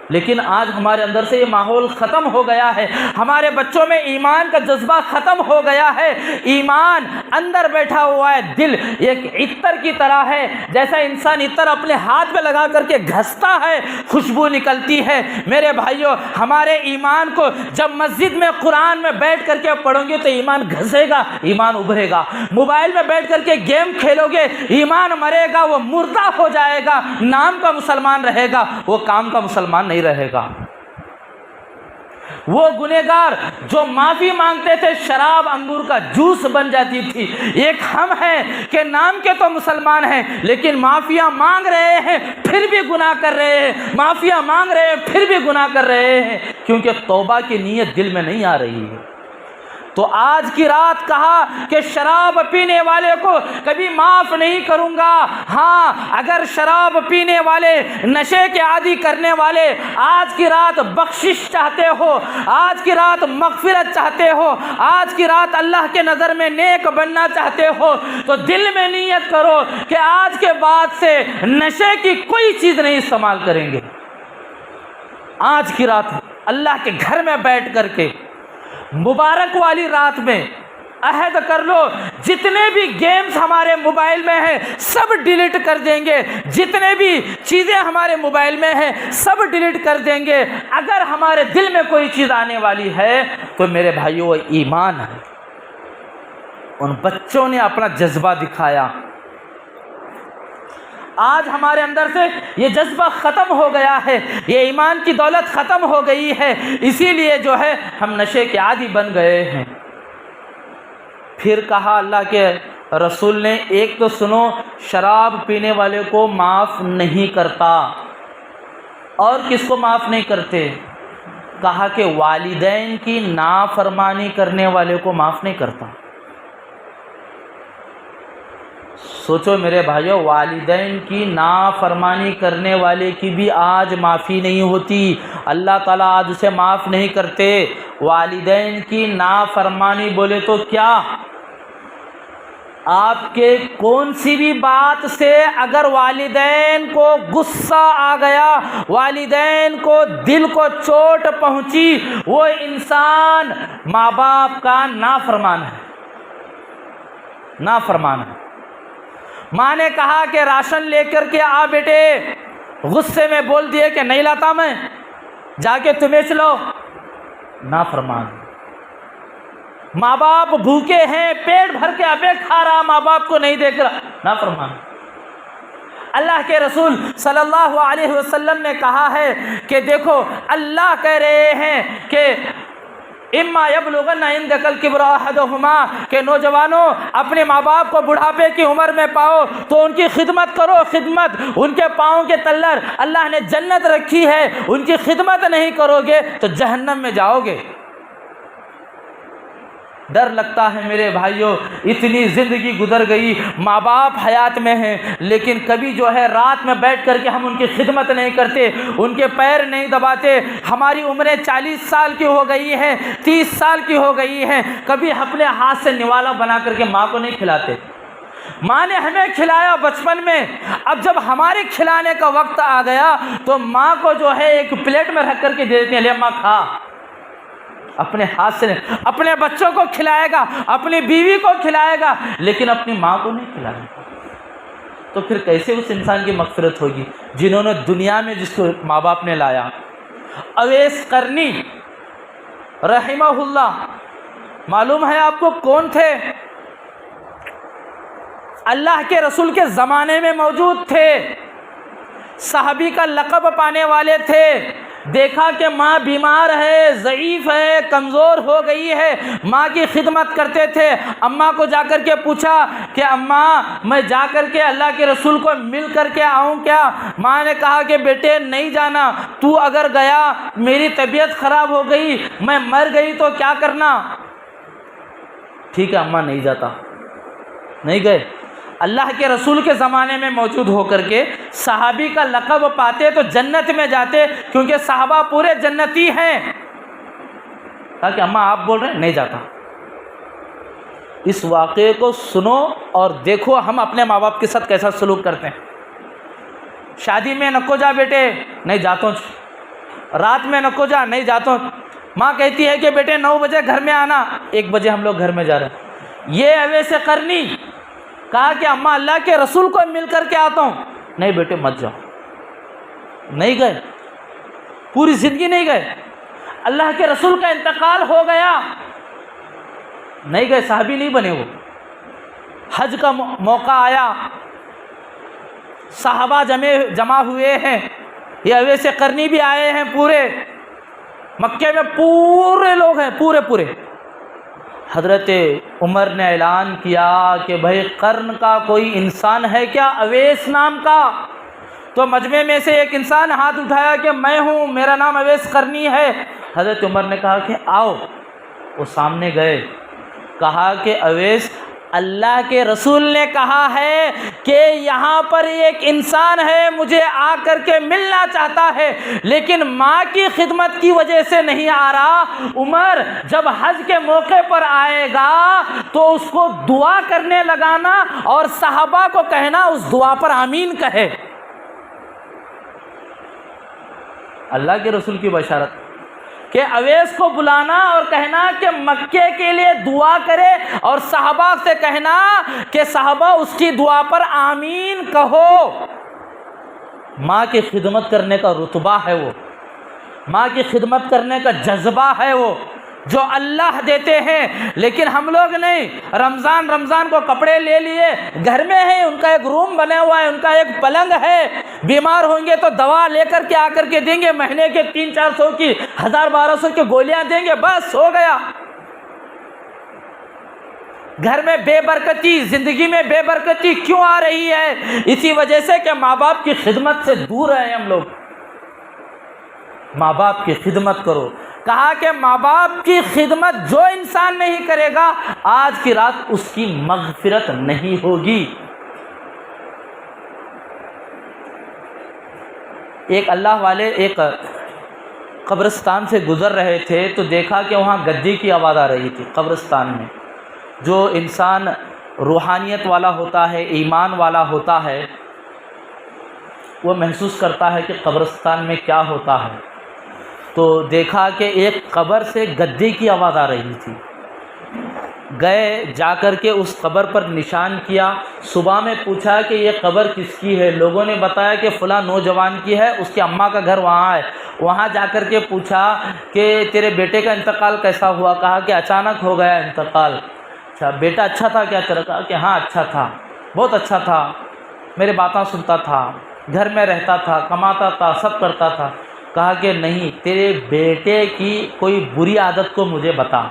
لیکن آج ہمارے اندر سے یہ ماحول ختم ہو گیا ہے، ہمارے بچوں میں ایمان کا جذبہ ختم ہو گیا ہے۔ ایمان اندر بیٹھا ہوا ہے، دل ایک عطر کی طرح ہے، جیسا انسان عطر اپنے ہاتھ پہ لگا کر کے گھستا ہے، خوشبو نکلتی ہے۔ میرے بھائیوں، ہمارے ایمان کو جب مسجد میں قرآن میں بیٹھ کر کے پڑھو گے تو ایمان گھسے گا، ایمان ابھرے گا۔ موبائل میں بیٹھ کر کے گیم کھیلو گے، ایمان مرے گا، وہ مردہ ہو جائے گا، نام کا مسلمان رہے گا، وہ کام کا مسلمان نہیں رہے گا۔ وہ گنہگار جو معافی مانگتے تھے، شراب انگور کا جوس بن جاتی تھی۔ ایک ہم ہیں کہ نام کے تو مسلمان ہیں لیکن معافیاں مانگ رہے ہیں پھر بھی گناہ کر رہے ہیں، معافیاں مانگ رہے ہیں پھر بھی گناہ کر رہے ہیں، کیونکہ توبہ کی نیت دل میں نہیں آ رہی ہے۔ تو آج کی رات کہا کہ شراب پینے والے کو کبھی معاف نہیں کروں گا۔ ہاں، اگر شراب پینے والے، نشے کے عادی کرنے والے آج کی رات بخشش چاہتے ہو، آج کی رات مغفرت چاہتے ہو، آج کی رات اللہ کے نظر میں نیک بننا چاہتے ہو، تو دل میں نیت کرو کہ آج کے بعد سے نشے کی کوئی چیز نہیں استعمال کریں گے۔ آج کی رات اللہ کے گھر میں بیٹھ کر کے مبارک والی رات میں عہد کر لو، جتنے بھی گیمز ہمارے موبائل میں ہیں سب ڈیلیٹ کر دیں گے، جتنے بھی چیزیں ہمارے موبائل میں ہیں سب ڈیلیٹ کر دیں گے۔ اگر ہمارے دل میں کوئی چیز آنے والی ہے تو میرے بھائیوں وہ ایمان ہے۔ ان بچوں نے اپنا جذبہ دکھایا۔ آج ہمارے اندر سے یہ جذبہ ختم ہو گیا ہے، یہ ایمان کی دولت ختم ہو گئی ہے، اسی لیے جو ہے ہم نشے کے عادی بن گئے ہیں۔ پھر کہا اللہ کے رسول نے ایک تو سنو، شراب پینے والے کو معاف نہیں کرتا، اور کس کو معاف نہیں کرتے؟ کہا کہ والدین کی نافرمانی کرنے والے کو معاف نہیں کرتا۔ سوچو میرے بھائیو، والدین کی نافرمانی کرنے والے کی بھی آج معافی نہیں ہوتی، اللہ تعالیٰ آج اسے معاف نہیں کرتے۔ والدین کی نافرمانی بولے تو کیا؟ آپ کے کون سی بھی بات سے اگر والدین کو غصہ آ گیا، والدین کو دل کو چوٹ پہنچی، وہ انسان ماں باپ کا نافرمان ہے، نافرمان ہے۔ ماں نے کہا کہ راشن لے کر کے آ بیٹے، غصے میں بول دیے کہ نہیں لاتا میں، جا کے تمہیں چلو، نافرمان۔ ماں باپ بھوکے ہیں، پیٹ بھر کے ابے کھا رہا، ماں باپ کو نہیں دیکھ رہا، نافرمان۔ اللہ کے رسول صلی اللہ علیہ وسلم نے کہا ہے کہ دیکھو اللہ کہہ رہے ہیں کہ اما یبلغن عندک الکبر احدہما، کہ نوجوانوں اپنے ماں باپ کو بڑھاپے کی عمر میں پاؤ تو ان کی خدمت کرو، خدمت، ان کے پاؤں کے تلر اللہ نے جنت رکھی ہے، ان کی خدمت نہیں کرو گے تو جہنم میں جاؤ گے۔ ڈر لگتا ہے میرے بھائیوں، اتنی زندگی گزر گئی، ماں باپ حیات میں ہیں، لیکن کبھی جو ہے رات میں بیٹھ کر کے ہم ان کی خدمت نہیں کرتے، ان کے پیر نہیں دباتے۔ ہماری عمریں 40 سال کی ہو گئی ہیں، 30 سال کی ہو گئی ہیں، کبھی اپنے ہاتھ سے نوالا بنا کر کے ماں کو نہیں کھلاتے۔ ماں نے ہمیں کھلایا بچپن میں، اب جب ہمارے کھلانے کا وقت آ گیا تو ماں کو جو ہے ایک پلیٹ میں رکھ کر کے دے دیتے ہیں، لے ماں کھا۔ اپنے ہاتھ سے اپنے بچوں کو کھلائے گا، اپنی بیوی کو کھلائے گا، لیکن اپنی ماں کو نہیں کھلائے گا۔ تو پھر کیسے اس انسان کی مغفرت ہوگی جنہوں نے دنیا میں جس کو ماں باپ نے لایا؟ اویس قرنی رحمہ اللہ، معلوم ہے آپ کو کون تھے؟ اللہ کے رسول کے زمانے میں موجود تھے، صحابی کا لقب پانے والے تھے۔ دیکھا کہ ماں بیمار ہے، ضعیف ہے، کمزور ہو گئی ہے، ماں کی خدمت کرتے تھے۔ اماں کو جا کر کے پوچھا کہ اماں میں جا کر کے اللہ کے رسول کو مل کر کے آؤں کیا؟ ماں نے کہا کہ بیٹے نہیں جانا، تو اگر گیا میری طبیعت خراب ہو گئی، میں مر گئی تو کیا کرنا؟ ٹھیک ہے اماں نہیں جاتا، نہیں گئے۔ اللہ کے رسول کے زمانے میں موجود ہو کر کے صحابی کا لقب پاتے تو جنت میں جاتے، کیونکہ صحابہ پورے جنتی ہیں۔ کہا کہ اماں آپ بول رہے ہیں، نہیں جاتا۔ اس واقعے کو سنو اور دیکھو ہم اپنے ماں باپ کے ساتھ کیسا سلوک کرتے ہیں۔ شادی میں نکو جا بیٹے، نہیں جاتا ہوں۔ رات میں نکو جا، نہیں جاتا ہوں۔ ماں کہتی ہے کہ بیٹے 9 بجے گھر میں آنا، 1 بجے ہم لوگ گھر میں جا رہے ہیں۔ یہ اویس قرنی کہا کہ اماں اللہ کے رسول کو مل کر کے آتا ہوں، نہیں بیٹے مت جاؤ، نہیں گئے، پوری زندگی نہیں گئے۔ اللہ کے رسول کا انتقال ہو گیا، نہیں گئے، صحابی نہیں بنے۔ وہ حج کا موقع آیا، صحابہ جمع ہوئے ہیں، یہ اویس قرنی بھی آئے ہیں، پورے مکے میں پورے لوگ ہیں، پورے۔ حضرت عمر نے اعلان کیا کہ بھائی قرن کا کوئی انسان ہے کیا اویس نام کا؟ تو مجمع میں سے ایک انسان ہاتھ اٹھایا کہ میں ہوں، میرا نام اویس قرنی ہے۔ حضرت عمر نے کہا کہ آؤ، وہ سامنے گئے، کہا کہ اویس اللہ کے رسول نے کہا ہے کہ یہاں پر ایک انسان ہے مجھے آ کر کے ملنا چاہتا ہے، لیکن ماں کی خدمت کی وجہ سے نہیں آ رہا۔ عمر جب حج کے موقع پر آئے گا تو اس کو دعا کرنے لگانا اور صحابہ کو کہنا اس دعا پر آمین کہے۔ اللہ کے رسول کی بشارت کہ اویس کو بلانا اور کہنا کہ مکے کے لیے دعا کرے، اور صحابہ سے کہنا کہ صحابہ اس کی دعا پر آمین کہو۔ ماں کی خدمت کرنے کا رتبہ ہے وہ، ماں کی خدمت کرنے کا جذبہ ہے وہ جو اللہ دیتے ہیں۔ لیکن ہم لوگ نہیں، رمضان کو کپڑے لے لیے، گھر میں ہیں، ان کا ایک روم بنا ہوا ہے، ان کا ایک پلنگ ہے، بیمار ہوں گے تو دوا لے کر کے آ کر کے دیں گے، مہینے کے 300-400 کی 1000-1200 کی گولیاں دیں گے، بس ہو گیا۔ گھر میں بے برکتی، زندگی میں بے برکتی کیوں آ رہی ہے؟ اسی وجہ سے کہ ماں باپ کی خدمت سے دور ہیں ہم لوگ۔ ماں باپ کی خدمت کرو، کہا کہ ماں باپ کی خدمت جو انسان نہیں کرے گا آج کی رات اس کی مغفرت نہیں ہوگی۔ ایک اللہ والے ایک قبرستان سے گزر رہے تھے تو دیکھا کہ وہاں گدی کی آواز آ رہی تھی قبرستان میں۔ جو انسان روحانیت والا ہوتا ہے، ایمان والا ہوتا ہے، وہ محسوس کرتا ہے کہ قبرستان میں کیا ہوتا ہے۔ تو دیکھا کہ ایک قبر سے گدی کی آواز آ رہی تھی، گئے جا کر کے اس قبر پر نشان کیا۔ صبح میں پوچھا کہ یہ قبر کس کی ہے؟ لوگوں نے بتایا کہ فلاں نوجوان کی ہے، اس کی اماں کا گھر وہاں ہے۔ وہاں جا کر کے پوچھا کہ تیرے بیٹے کا انتقال کیسا ہوا؟ کہا کہ اچانک ہو گیا انتقال۔ اچھا بیٹا اچھا تھا کیا تیرا؟ کہا کہ ہاں اچھا تھا، بہت اچھا تھا، میرے باتیں سنتا تھا، گھر میں رہتا تھا، کماتا تھا، سب کرتا تھا۔ کہا کہ نہیں، تیرے بیٹے کی کوئی بری عادت کو مجھے بتا۔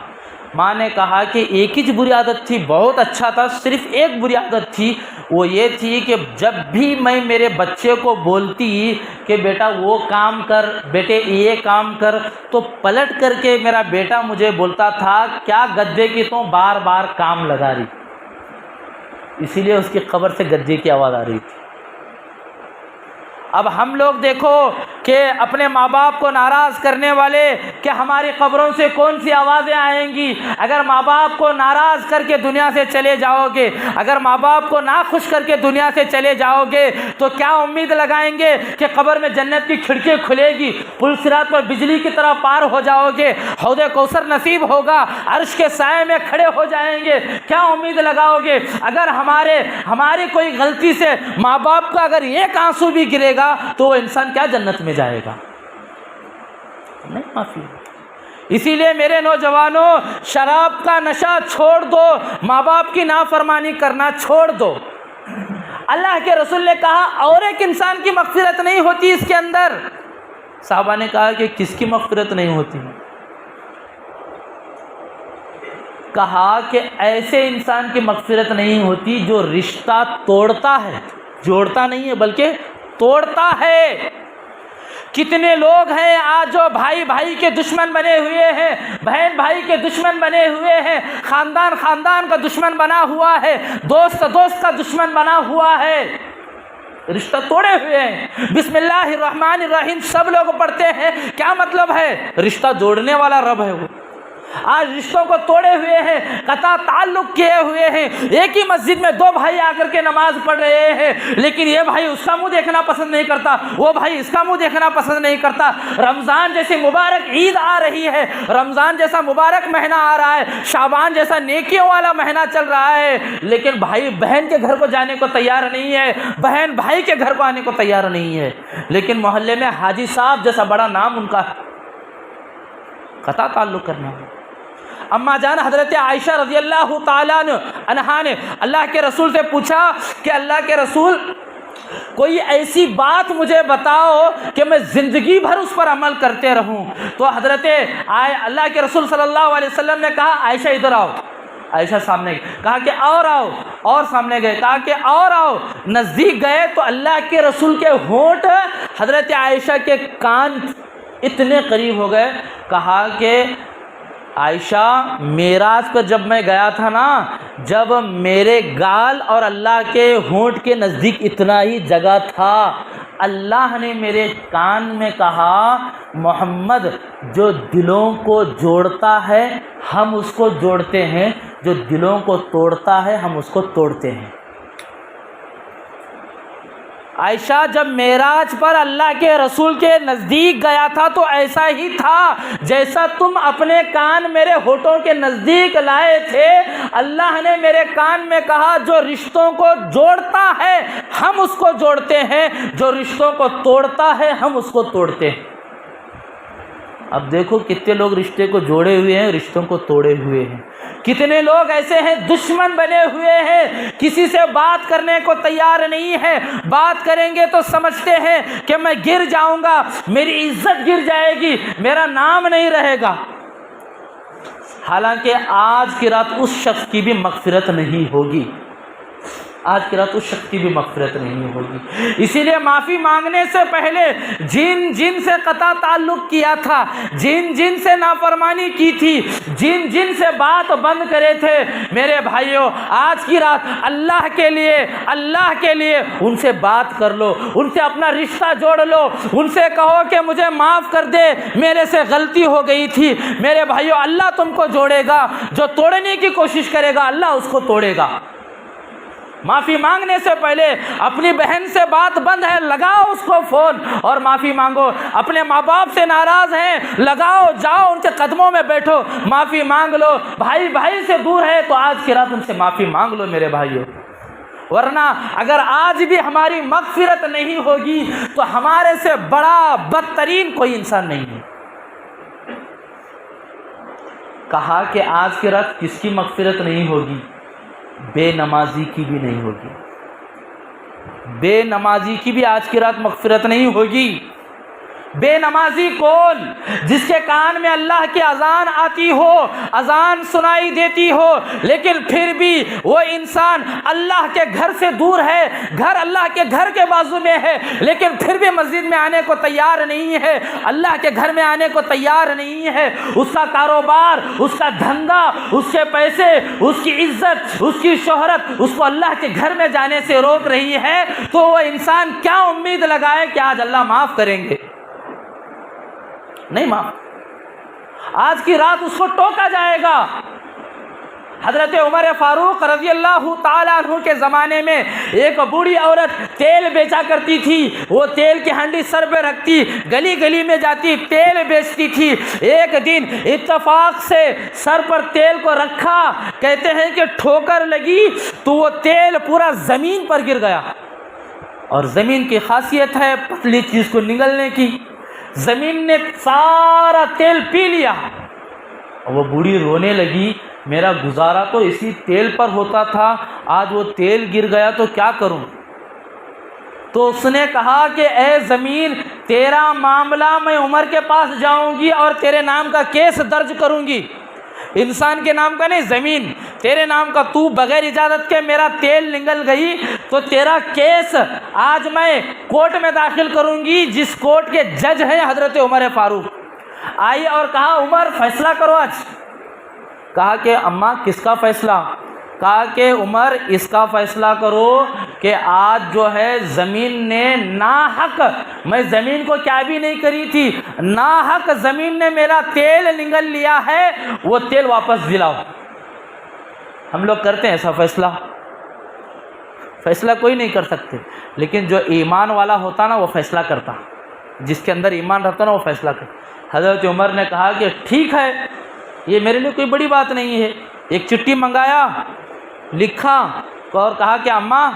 ماں نے کہا کہ ایک ہی بری عادت تھی، بہت اچھا تھا، صرف ایک بری عادت تھی، وہ یہ تھی کہ جب بھی میں میرے بچے کو بولتی کہ بیٹا وہ کام کر، بیٹے یہ کام کر، تو پلٹ کر کے میرا بیٹا مجھے بولتا تھا کیا گدے کی تو بار بار کام لگا رہی۔ اسی لیے اس کی قبر سے گدے کی آواز آ رہی تھی۔ اب ہم لوگ دیکھو کہ اپنے ماں باپ کو ناراض کرنے والے کہ ہماری قبروں سے کون سی آوازیں آئیں گی۔ اگر ماں باپ کو ناراض کر کے دنیا سے چلے جاؤ گے، اگر ماں باپ کو ناخوش کر کے دنیا سے چلے جاؤ گے تو کیا امید لگائیں گے کہ قبر میں جنت کی کھڑکی کھلے گی، پل صراط پر بجلی کی طرح پار ہو جاؤ گے، حوض کوثر نصیب ہوگا، عرش کے سائے میں کھڑے ہو جائیں گے؟ کیا امید لگاؤ گے؟ اگر ہماری کوئی غلطی سے ماں باپ کا اگر ایک آنسو بھی گرے گا تو وہ انسان کیا جنت میں جائے گا؟ نہیں معافی۔ اسی لیے میرے نوجوانوں، شراب کا نشہ چھوڑ دو، ماں باپ کی نافرمانی کرنا چھوڑ دو۔ اللہ کے رسول نے کہا اور ایک انسان کی مغفرت نہیں ہوتی اس کے اندر۔ صحابہ نے کہا کہ کس کی مغفرت نہیں ہوتی؟ کہا کہ ایسے انسان کی مغفرت نہیں ہوتی جو رشتہ توڑتا ہے، جوڑتا نہیں ہے بلکہ توڑتا ہے۔ کتنے لوگ ہیں آج جو بھائی بھائی کے دشمن بنے ہوئے ہیں، بہن بھائی کے دشمن بنے ہوئے ہیں، خاندان خاندان کا دشمن بنا ہوا ہے، دوست دوست کا دشمن بنا ہوا ہے، رشتہ توڑے ہوئے ہیں۔ بسم اللہ الرحمن الرحیم سب لوگ پڑھتے ہیں، کیا مطلب ہے؟ رشتہ جوڑنے والا رب ہے وہ۔ آج رشتوں کو توڑے ہوئے ہیں، قطع تعلق کیے ہوئے ہیں۔ ایک ہی مسجد میں دو بھائی آ کر کے نماز پڑھ رہے ہیں، لیکن یہ بھائی اس کا منہ دیکھنا پسند نہیں کرتا، وہ بھائی اس کا منہ دیکھنا پسند نہیں کرتا۔ رمضان جیسی مبارک عید آ رہی ہے، رمضان جیسا مبارک مہینہ آ رہا ہے، شعبان جیسا نیکیوں والا مہینہ چل رہا ہے، لیکن بھائی بہن کے گھر کو جانے کو تیار نہیں ہے، بہن بھائی کے گھر کو آنے کو تیار نہیں ہے، لیکن محلے میں حاجی صاحب جیسا بڑا نام ان کا ہے۔ قطع تعلق کرنا ہے۔ اما جان حضرت عائشہ رضی اللہ تعالیٰ عنہا نے اللہ کے رسول سے پوچھا کہ اللہ کے رسول کوئی ایسی بات مجھے بتاؤ کہ میں زندگی بھر اس پر عمل کرتے رہوں۔ تو حضرت اللہ کے رسول صلی اللہ علیہ وسلم نے کہا عائشہ ادھر آؤ۔ عائشہ سامنے گئے، کہا کہ اور آؤ، اور سامنے گئے، کہا کہ اور آؤ۔ نزدیک گئے تو اللہ کے رسول کے ہونٹ حضرت عائشہ کے کان اتنے قریب ہو گئے۔ کہا کہ عائشہ معراج پر جب میں گیا تھا نا، جب میرے گال اور اللہ کے ہونٹ کے نزدیک اتنا ہی جگہ تھا، اللہ نے میرے کان میں کہا محمد جو دلوں کو جوڑتا ہے ہم اس کو جوڑتے ہیں، جو دلوں کو توڑتا ہے ہم اس کو توڑتے ہیں۔ عائشہ جب معراج پر اللہ کے رسول کے نزدیک گیا تھا تو ایسا ہی تھا جیسا تم اپنے کان میرے ہونٹوں کے نزدیک لائے تھے۔ اللہ نے میرے کان میں کہا جو رشتوں کو جوڑتا ہے ہم اس کو جوڑتے ہیں، جو رشتوں کو توڑتا ہے ہم اس کو توڑتے ہیں۔ اب دیکھو کتنے لوگ رشتے کو جوڑے ہوئے ہیں، رشتوں کو توڑے ہوئے ہیں۔ کتنے لوگ ایسے ہیں دشمن بنے ہوئے ہیں، کسی سے بات کرنے کو تیار نہیں ہے، بات کریں گے تو سمجھتے ہیں کہ میں گر جاؤں گا، میری عزت گر جائے گی، میرا نام نہیں رہے گا۔ حالانکہ آج کی رات اس شخص کی بھی مغفرت نہیں ہوگی، آج کی رات اس شخص کی بھی مغفرت نہیں ہوگی۔ اسی لیے معافی مانگنے سے پہلے جن سے قطع تعلق کیا تھا، جن سے نافرمانی کی تھی، جن سے بات بند کرے تھے، میرے بھائیوں آج کی رات اللہ کے لیے ان سے بات کر لو، ان سے اپنا رشتہ جوڑ لو، ان سے کہو کہ مجھے معاف کر دے، میرے سے غلطی ہو گئی تھی۔ میرے بھائیوں اللہ تم کو جوڑے گا، جو توڑنے کی کوشش کرے گا اللہ اس کو توڑے گا۔ معافی مانگنے سے پہلے اپنی بہن سے بات بند ہے، لگاؤ اس کو فون اور معافی مانگو۔ اپنے ماں باپ سے ناراض ہیں، لگاؤ، جاؤ ان کے قدموں میں بیٹھو، معافی مانگ لو۔ بھائی سے دور ہے تو آج کی رات ان سے معافی مانگ لو میرے بھائیوں، ورنہ اگر آج بھی ہماری مغفرت نہیں ہوگی تو ہمارے سے بڑا بدترین کوئی انسان نہیں ہے۔ کہا کہ آج کی رات کس کی مغفرت نہیں ہوگی؟ بے نمازی کی بھی نہیں ہوگی، بے نمازی کی بھی آج کی رات مغفرت نہیں ہوگی۔ بے نمازی کون؟ جس کے کان میں اللہ کی اذان آتی ہو، اذان سنائی دیتی ہو، لیکن پھر بھی وہ انسان اللہ کے گھر سے دور ہے، گھر اللہ کے گھر کے بازو میں ہے، لیکن پھر بھی مسجد میں آنے کو تیار نہیں ہے، اللہ کے گھر میں آنے کو تیار نہیں ہے۔ اس کا کاروبار، اس کا دھندا، اس کے پیسے، اس کی عزت، اس کی شہرت اس کو اللہ کے گھر میں جانے سے روک رہی ہے، تو وہ انسان کیا امید لگائے کہ آج اللہ معاف کریں گے؟ نہیں معاف، آج کی رات اس کو ٹوکا جائے گا۔ حضرت عمر فاروق رضی اللہ تعالیٰ عنہ کے زمانے میں ایک بوڑھی عورت تیل بیچا کرتی تھی، وہ تیل کی ہنڈی سر پہ رکھتی، گلی گلی میں جاتی تیل بیچتی تھی۔ ایک دن اتفاق سے سر پر تیل کو رکھا، کہتے ہیں کہ ٹھوکر لگی تو وہ تیل پورا زمین پر گر گیا، اور زمین کی خاصیت ہے پتلی چیز کو نگلنے کی، زمین نے سارا تیل پی لیا۔ وہ بوڑھی رونے لگی، میرا گزارا تو اسی تیل پر ہوتا تھا، آج وہ تیل گر گیا تو کیا کروں؟ تو اس نے کہا کہ اے زمین، تیرا معاملہ میں عمر کے پاس جاؤں گی اور تیرے نام کا کیس درج کروں گی، انسان کے نام کا نہیں، زمین تیرے نام کا، تو بغیر اجازت کے میرا تیل نگل گئی تو تیرا کیس آج میں کورٹ میں داخل کروں گی، جس کورٹ کے جج ہیں حضرت عمر فاروق۔ آئی اور کہا عمر فیصلہ کرو آج۔ کہا کہ اماں کس کا فیصلہ؟ کہا کہ عمر اس کا فیصلہ کرو کہ آج جو ہے زمین نے ناحق، میں زمین کو کیا بھی نہیں کری تھی، ناحق زمین نے میرا تیل نگل لیا ہے، وہ تیل واپس دلاؤ۔ ہم لوگ کرتے ہیں ایسا فیصلہ؟ فیصلہ کوئی نہیں کر سکتے، لیکن جو ایمان والا ہوتا نا وہ فیصلہ کرتا، جس کے اندر ایمان رہتا نا وہ فیصلہ کرتا۔ حضرت عمر نے کہا کہ ٹھیک ہے، یہ میرے لیے کوئی بڑی بات نہیں ہے۔ ایک چٹھی منگایا، لکھا اور کہا کہ اماں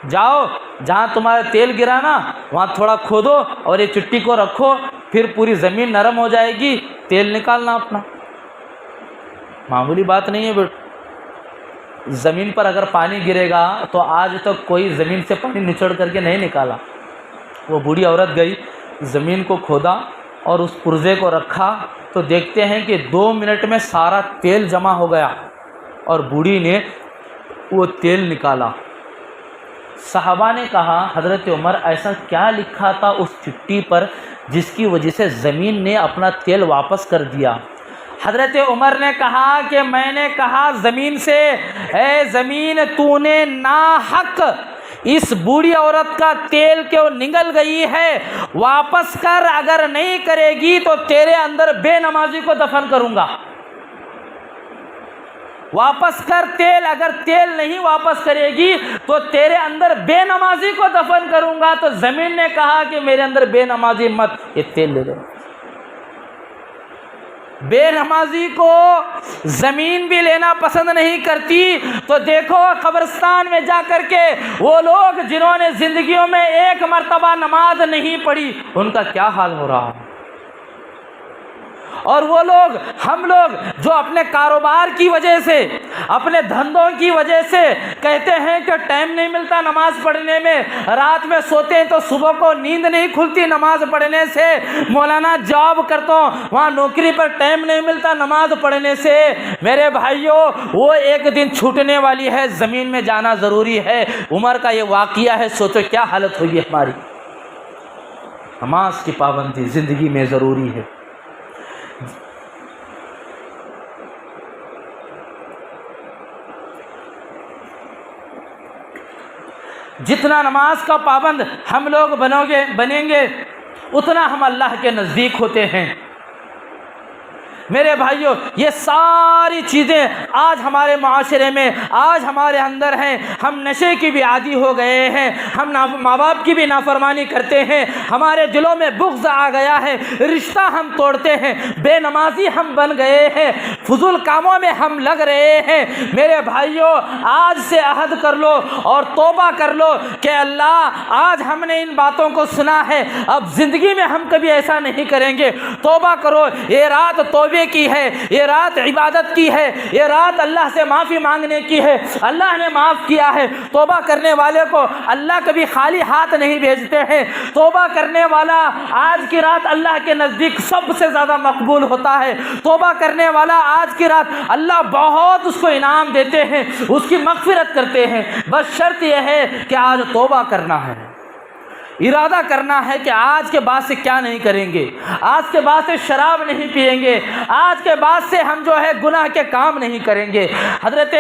جاؤ، جہاں تمہارا تیل گرا نا وہاں تھوڑا کھودو اور یہ چٹھی کو رکھو، پھر پوری زمین نرم ہو جائے گی، تیل نکالنا اپنا۔ معمولی بات نہیں ہے بیٹا، زمین پر اگر پانی گرے گا تو آج تک کوئی زمین سے پانی نچوڑ کر کے نہیں نکالا۔ وہ بوڑھی عورت گئی، زمین کو کھودا اور اس پرزے کو رکھا تو دیکھتے ہیں کہ 2 منٹ میں سارا تیل جمع ہو گیا، اور بوڑھی نے وہ تیل نکالا۔ صحابہ نے کہا حضرت عمر ایسا کیا لکھا تھا اس چٹھی پر جس کی وجہ سے زمین نے اپنا تیل واپس کر دیا؟ حضرت عمر نے کہا کہ میں نے کہا زمین سے، اے زمین تو نے ناحق اس بوڑھی عورت کا تیل کیوں نگل گئی ہے، واپس کر، اگر نہیں کرے گی تو تیرے اندر بے نمازی کو دفن کروں گا۔ واپس کر تیل، اگر تیل نہیں واپس کرے گی تو تیرے اندر بے نمازی کو دفن کروں گا۔ تو زمین نے کہا کہ میرے اندر بے نمازی مت، یہ تیل لے لو۔ بے نمازی کو زمین بھی لینا پسند نہیں کرتی، تو دیکھو قبرستان میں جا کر کے وہ لوگ جنہوں نے زندگیوں میں ایک مرتبہ نماز نہیں پڑھی ان کا کیا حال ہو رہا ہے، اور وہ لوگ، ہم لوگ جو اپنے کاروبار کی وجہ سے، اپنے دھندوں کی وجہ سے کہتے ہیں کہ ٹائم نہیں ملتا نماز پڑھنے میں، رات میں سوتے ہیں تو صبح کو نیند نہیں کھلتی نماز پڑھنے سے، مولانا جاب کرتا ہوں وہاں نوکری پر ٹائم نہیں ملتا نماز پڑھنے سے۔ میرے بھائیوں وہ ایک دن چھوٹنے والی ہے، زمین میں جانا ضروری ہے، عمر کا یہ واقعہ ہے، سوچو کیا حالت ہوگی ہماری۔ نماز کی پابندی زندگی میں ضروری ہے۔ جتنا نماز کا پابند ہم لوگ بنیں گے اتنا ہم اللہ کے نزدیک ہوتے ہیں۔ میرے بھائیوں یہ ساری چیزیں آج ہمارے معاشرے میں آج ہمارے اندر ہیں، ہم نشے کی بھی عادی ہو گئے ہیں، ہم ماں باپ کی بھی نافرمانی کرتے ہیں، ہمارے دلوں میں بغض آ گیا ہے، رشتہ ہم توڑتے ہیں، بے نمازی ہم بن گئے ہیں، فضول کاموں میں ہم لگ رہے ہیں۔ میرے بھائیوں آج سے عہد کر لو اور توبہ کر لو کہ اللہ آج ہم نے ان باتوں کو سنا ہے، اب زندگی میں ہم کبھی ایسا نہیں کریں گے۔ توبہ کرو، یہ رات توبے کی ہے، یہ رات عبادت کی ہے، یہ رات اللہ سے معافی مانگنے کی ہے، اللہ نے معاف کیا ہے۔ توبہ کرنے والے کو اللہ کبھی خالی ہاتھ نہیں بھیجتے ہیں، توبہ کرنے والا آج کی رات اللہ کے نزدیک سب سے زیادہ مقبول ہوتا ہے، توبہ کرنے والا آج کی رات اللہ بہت اس کو انعام دیتے ہیں، اس کی مغفرت کرتے ہیں۔ بس شرط یہ ہے کہ آج توبہ کرنا ہے، ارادہ کرنا ہے کہ آج کے بعد سے کیا نہیں کریں گے، آج کے بعد سے شراب نہیں پئیں گے، آج کے بعد سے ہم جو ہے گناہ کے کام نہیں کریں گے۔ حضرت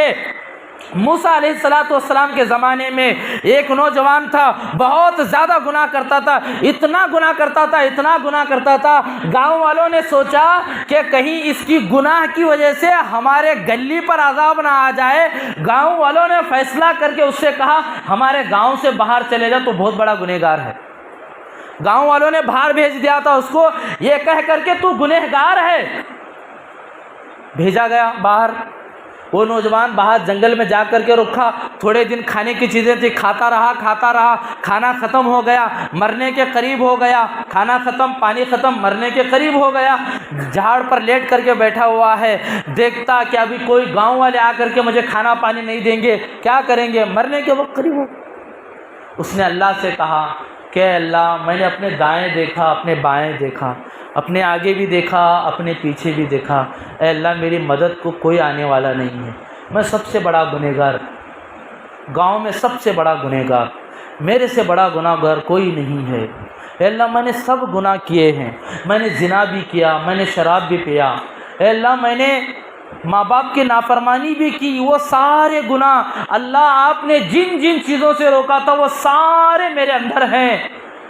موسیٰ علیہ السلام کے زمانے میں ایک نوجوان تھا، بہت زیادہ گناہ کرتا تھا، اتنا گناہ کرتا تھا، گاؤں والوں نے سوچا کہ کہیں اس کی گناہ کی وجہ سے ہمارے گلی پر عذاب نہ آ جائے۔ گاؤں والوں نے فیصلہ کر کے اس سے کہا ہمارے گاؤں سے باہر چلے جا، تو بہت بڑا گنہگار ہے۔ گاؤں والوں نے باہر بھیج دیا تھا اس کو، یہ کہہ کر کے تو گنہگار ہے۔ بھیجا گیا باہر، وہ نوجوان باہر جنگل میں جا کر کے رکھا، تھوڑے دن کھانے کی چیزیں تھی، کھاتا رہا، کھانا ختم ہو گیا، مرنے کے قریب ہو گیا، کھانا ختم، پانی ختم، مرنے کے قریب ہو گیا، جھاڑ پر لیٹ کر کے بیٹھا ہوا ہے، دیکھتا کہ ابھی کوئی گاؤں والے آ کر کے مجھے کھانا پانی نہیں دیں گے، کیا کریں گے، مرنے کے وقت قریب ہو۔ اس نے اللہ سے کہا کہ اللہ میں نے اپنے دائیں دیکھا، اپنے بائیں دیکھا، اپنے آگے بھی دیکھا، اپنے پیچھے بھی دیکھا، اے اللہ میری مدد کو کوئی آنے والا نہیں ہے، میں سب سے بڑا گنہگار، گاؤں میں سب سے بڑا گنہگار، میرے سے بڑا گناہ گار کوئی نہیں ہے۔ اے اللہ میں نے سب گناہ کیے ہیں، میں نے زنا بھی کیا، میں نے شراب بھی پیا، اے اللہ میں نے ماں باپ کی نافرمانی بھی کی، وہ سارے گناہ اللہ آپ نے جن جن چیزوں سے روکا تھا وہ سارے میرے اندر ہیں۔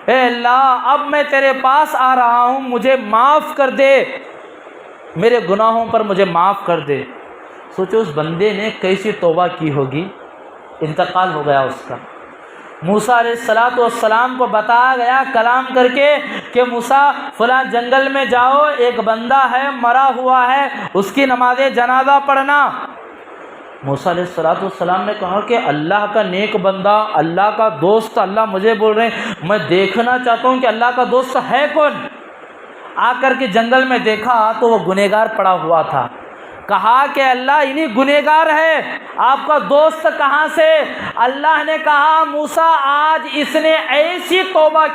اے اللہ اب میں تیرے پاس آ رہا ہوں، مجھے معاف کر دے، میرے گناہوں پر مجھے معاف کر دے۔ سوچو اس بندے نے کیسی توبہ کی ہوگی، انتقال ہو گیا اس کا۔ موسیٰ علیہ السلام کو بتایا گیا کلام کر کے کہ موسیٰ فلاں جنگل میں جاؤ، ایک بندہ ہے مرا ہوا ہے، اس کی نماز جنازہ پڑھنا۔ موسیٰ علیہ السلام نے کہا کہ اللہ کا نیک بندہ، اللہ کا دوست، اللہ مجھے بول رہے ہیں، میں دیکھنا چاہتا ہوں کہ اللہ کا دوست ہے کون۔ آ کر کے جنگل میں دیکھا تو وہ گنہگار پڑا ہوا تھا، کہا کہ اللہ انہی گنہگار ہے، آپ کا دوست کہاں سے؟ اللہ نے کہا موسیٰ آج اس نے ایسی توبہ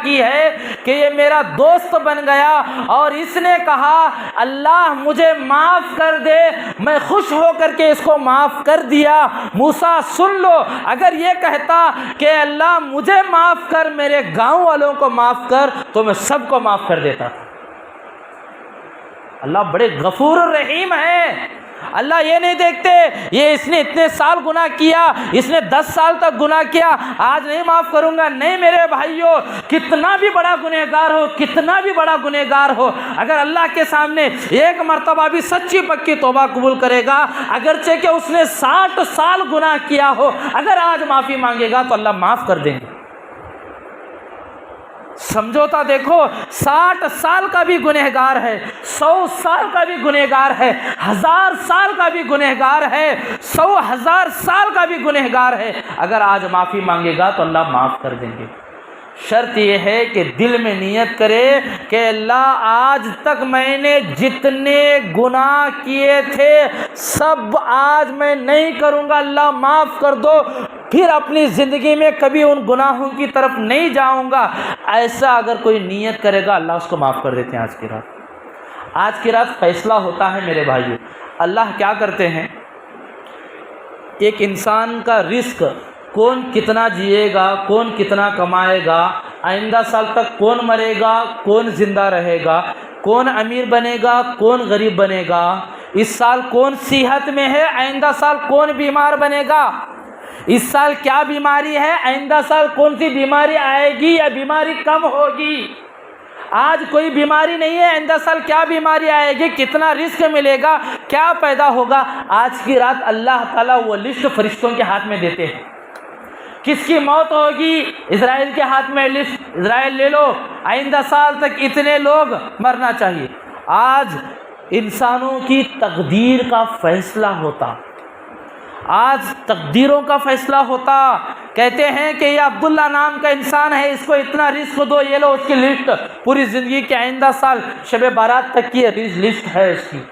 کی ہے کہ یہ میرا دوست بن گیا، اور اس نے کہا اللہ مجھے معاف کر دے، میں خوش ہو کر کے اس کو معاف کر دیا۔ موسیٰ سن لو، اگر یہ کہتا کہ اللہ مجھے معاف کر، میرے گاؤں والوں کو معاف کر، تو میں سب کو معاف کر دیتا تھا۔ اللہ بڑے غفور الرحیم ہے۔ اللہ یہ نہیں دیکھتے یہ اس نے اتنے سال گناہ کیا، اس نے 10 سال تک گناہ کیا، آج نہیں معاف کروں گا۔ نہیں میرے بھائیوں، کتنا بھی بڑا گنہگار ہو، اگر اللہ کے سامنے ایک مرتبہ بھی سچی پکی توبہ قبول کرے گا، اگرچہ کہ اس نے 60 سال گناہ کیا ہو، اگر آج معافی مانگے گا تو اللہ معاف کر دیں گے۔ سمجھوتا دیکھو، 60 سال کا بھی گنہگار ہے، 100 سال کا بھی گنہگار ہے، 1000 سال کا بھی گنہگار ہے، 100,000 سال کا بھی گنہگار ہے، اگر آج معافی مانگے گا تو اللہ معاف کر دیں گے۔ شرط یہ ہے کہ دل میں نیت کرے کہ اللہ آج تک میں نے جتنے گناہ کیے تھے سب آج میں نہیں کروں گا، اللہ معاف کر دو، پھر اپنی زندگی میں کبھی ان گناہوں کی طرف نہیں جاؤں گا۔ ایسا اگر کوئی نیت کرے گا اللہ اس کو معاف کر دیتے ہیں۔ آج کی رات فیصلہ ہوتا ہے میرے بھائیو۔ اللہ کیا کرتے ہیں، ایک انسان کا رزق کون کتنا جیے گا، کون کتنا کمائے گا، آئندہ سال تک کون مرے گا، کون زندہ رہے گا، کون امیر بنے گا، کون غریب بنے گا، اس سال کون صحت میں ہے، آئندہ سال کون بیمار بنے گا، اس سال کیا بیماری ہے، آئندہ سال کون سی بیماری آئے گی یا بیماری کم ہوگی، آج کوئی بیماری نہیں ہے، آئندہ سال کیا بیماری آئے گی، کتنا رزق ملے گا، کیا پیدا ہوگا۔ آج کی رات اللہ تعالیٰ وہ لسٹ فرشتوں کے ہاتھ میں دیتے ہیں۔ کس کی موت ہوگی، اسرائیل کے ہاتھ میں لسٹ، اسرائیل لے لو، آئندہ سال تک اتنے لوگ مرنا چاہیے۔ آج انسانوں کی تقدیر کا فیصلہ ہوتا، آج تقدیروں کا فیصلہ ہوتا۔ کہتے ہیں کہ یہ عبداللہ نام کا انسان ہے، اس کو اتنا رزق دو، یہ لو اس کی لسٹ، پوری زندگی کے آئندہ سال شب بارات تک کی لسٹ ہے اس کی۔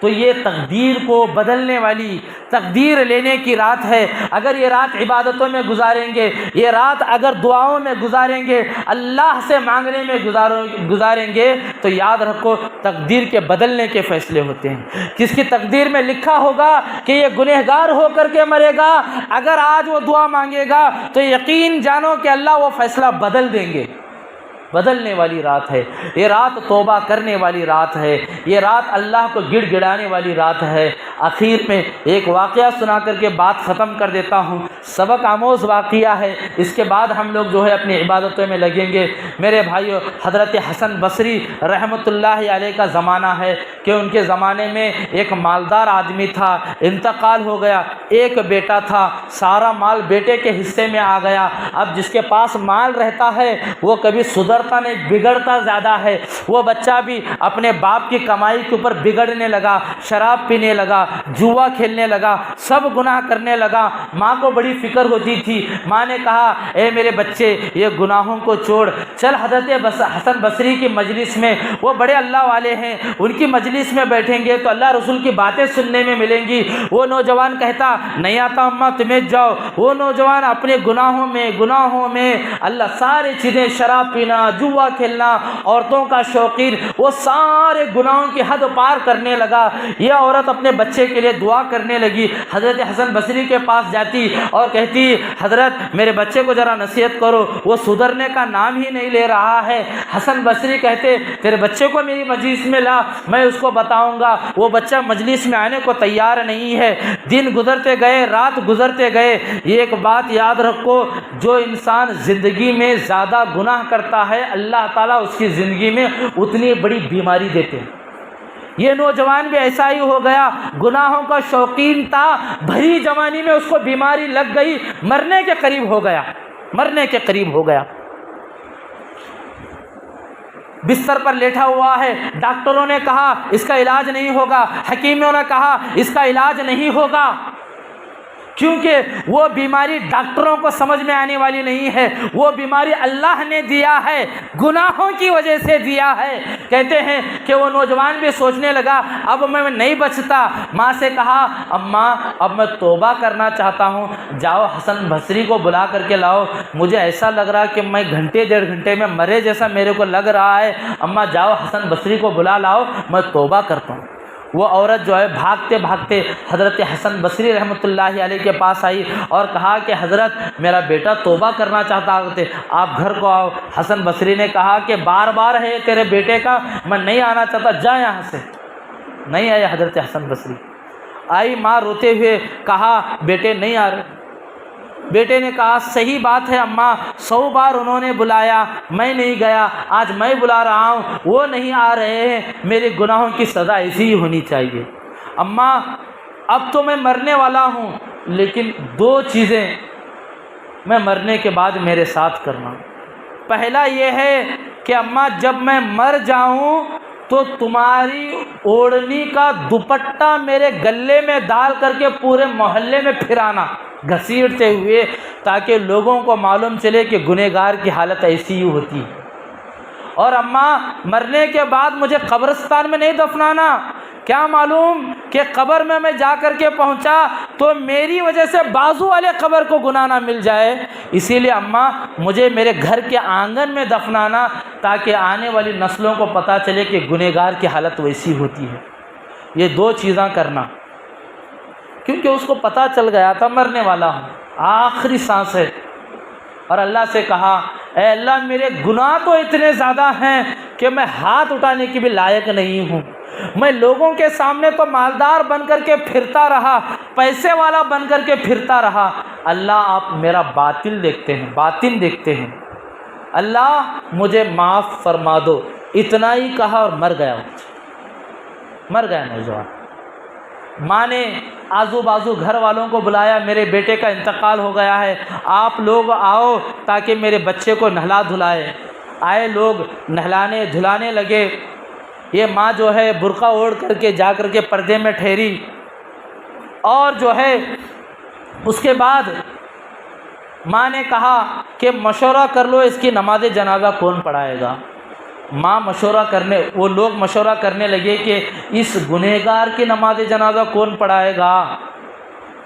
تو یہ تقدیر کو بدلنے والی، تقدیر لینے کی رات ہے۔ اگر یہ رات عبادتوں میں گزاریں گے، یہ رات اگر دعاؤں میں گزاریں گے، اللہ سے مانگنے میں گزاریں گے، تو یاد رکھو تقدیر کے بدلنے کے فیصلے ہوتے ہیں۔ کس کی تقدیر میں لکھا ہوگا کہ یہ گنہگار ہو کر کے مرے گا، اگر آج وہ دعا مانگے گا تو یقین جانو کہ اللہ وہ فیصلہ بدل دیں گے۔ بدلنے والی رات ہے یہ رات، توبہ کرنے والی رات ہے یہ رات، اللہ کو گڑ گڑانے والی رات ہے۔ آخر میں ایک واقعہ سنا کر کے بات ختم کر دیتا ہوں، سبق آموز واقعہ ہے، اس کے بعد ہم لوگ جو ہے اپنی عبادتوں میں لگیں گے۔ میرے بھائیو، حضرت حسن بصری رحمۃ اللہ علیہ کا زمانہ ہے کہ ان کے زمانے میں ایک مالدار آدمی تھا، انتقال ہو گیا، ایک بیٹا تھا، سارا مال بیٹے کے حصے میں آ گیا۔ اب جس کے پاس مال رہتا ہے وہ کبھی سدھرتا نہیں، بگڑتا زیادہ ہے۔ وہ بچہ بھی اپنے باپ کی کمائی کے اوپر بگڑنے لگا، شراب پینے لگا، جوا کھیلنے لگا، سب گناہ کرنے لگا۔ ماں کو بڑی فکر ہوتی تھی، ماں نے کہا اے میرے بچے یہ گناہوں کو چھوڑ، چل حضرت حسن بصری کی مجلس میں، وہ بڑے اللہ والے ہیں، ان کی مجلس میں بیٹھیں گے تو اللہ رسول کی باتیں سننے میں ملیں گی۔ وہ نوجوان کہتا نہیں آتا اماں تمہیں جاؤ۔ وہ نوجوان اپنے گناہوں میں اللہ ساری چیزیں، شراب پینا، جوا کھیلنا، عورتوں کا شوقین، وہ سارے گناہوں کی حد پار کرنے لگا۔ یہ عورت اپنے بچے کے لیے دعا کرنے لگی، حضرت حسن بصری کے پاس جاتی اور کہتی حضرت میرے بچے کو ذرا نصیحت کرو، وہ سدھرنے کا نام ہی نہیں لے رہا ہے۔ حسن بصری کہتے تیرے بچے کو میری مجلس میں لا، میں اس کو بتاؤں گا۔ وہ بچہ مجلس میں آنے کو تیار نہیں ہے۔ دن گزرتے گئے، رات گزرتے گئے۔ یہ ایک بات یاد رکھو، جو انسان زندگی میں زیادہ گناہ کرتا ہے اللہ تعالیٰ اس کی زندگی میں اتنی بڑی بیماری دیتے ہیں۔ یہ نوجوان بھی ایسا ہی ہو گیا، گناہوں کا شوقین تھا، بھری جوانی میں اس کو بیماری لگ گئی، مرنے کے قریب ہو گیا۔ بستر پر لیٹا ہوا ہے، ڈاکٹروں نے کہا اس کا علاج نہیں ہوگا، حکیموں نے کہا اس کا علاج نہیں ہوگا، کیونکہ وہ بیماری ڈاکٹروں کو سمجھ میں آنے والی نہیں ہے، وہ بیماری اللہ نے دیا ہے، گناہوں کی وجہ سے دیا ہے۔ کہتے ہیں کہ وہ نوجوان بھی سوچنے لگا اب میں نہیں بچتا۔ ماں سے کہا اماں اب میں توبہ کرنا چاہتا ہوں، جاؤ حسن بصری کو بلا کر کے لاؤ، مجھے ایسا لگ رہا کہ میں گھنٹے ڈیڑھ گھنٹے میں مرے جیسا میرے کو لگ رہا ہے، اماں جاؤ حسن بصری کو بلا لاؤ، میں توبہ کرتا ہوں۔ وہ عورت جو ہے بھاگتے بھاگتے حضرت حسن بصری رحمۃ اللہ علیہ کے پاس آئی اور کہا کہ حضرت میرا بیٹا توبہ کرنا چاہتا ہے، آپ گھر کو آؤ۔ حسن بصری نے کہا کہ بار بار ہے تیرے بیٹے کا، میں نہیں آنا چاہتا، جا یہاں سے۔ نہیں آئے حضرت حسن بصری۔ آئی ماں روتے ہوئے، کہا بیٹے نہیں آ رہے۔ بیٹے نے کہا صحیح بات ہے اماں، 100 بار انہوں نے بلایا، میں نہیں گیا، آج میں بلا رہا ہوں، وہ نہیں آ رہے ہیں، میرے گناہوں کی سزا ایسی ہی ہونی چاہیے۔ اماں اب تو میں مرنے والا ہوں، لیکن 2 چیزیں میں مرنے کے بعد میرے ساتھ کرنا۔ پہلا یہ ہے کہ اماں جب میں مر جاؤں تو تمہاری اوڑھنی کا دوپٹہ میرے گلے میں ڈال کر کے پورے محلے میں پھرانا۔ گھسیٹتے ہوئے، تاکہ لوگوں کو معلوم چلے کہ گنہگار کی حالت ایسی ہی ہوتی ہے۔ اور اماں مرنے کے بعد مجھے قبرستان میں نہیں دفنانا، کیا معلوم کہ قبر میں جا کر کے پہنچا تو میری وجہ سے بازو والے قبر کو گناہ نہ مل جائے، اسی لیے اماں مجھے میرے گھر کے آنگن میں دفنانا، تاکہ آنے والی نسلوں کو پتہ چلے کہ گنہگار کی حالت ویسی ہوتی ہے۔ یہ دو چیزاں کرنا، کیونکہ اس کو پتہ چل گیا تھا مرنے والا ہوں، آخری سانس ہے، اور اللہ سے کہا اے اللہ میرے گناہ تو اتنے زیادہ ہیں کہ میں ہاتھ اٹھانے کی بھی لائق نہیں ہوں، میں لوگوں کے سامنے تو مالدار بن کر کے پھرتا رہا، پیسے والا بن کر کے پھرتا رہا، اللہ آپ میرا باطن دیکھتے ہیں، اللہ مجھے معاف فرما دو۔ اتنا ہی کہا اور مر گیا نوجوان۔ ماں نے آزو بازو گھر والوں کو بلایا، میرے بیٹے کا انتقال ہو گیا ہے، آپ لوگ آؤ تاکہ میرے بچے کو نہلا دھلائے۔ آئے لوگ، نہلانے دھلانے لگے۔ یہ ماں جو ہے برقع اوڑھ کر کے جا کر کے پردے میں ٹھہری، اور جو ہے اس کے بعد ماں نے کہا کہ مشورہ کر لو اس کی نماز جنازہ کون پڑھائے گا۔ وہ لوگ مشورہ کرنے لگے کہ اس گنہگار کی نماز جنازہ کون پڑھائے گا،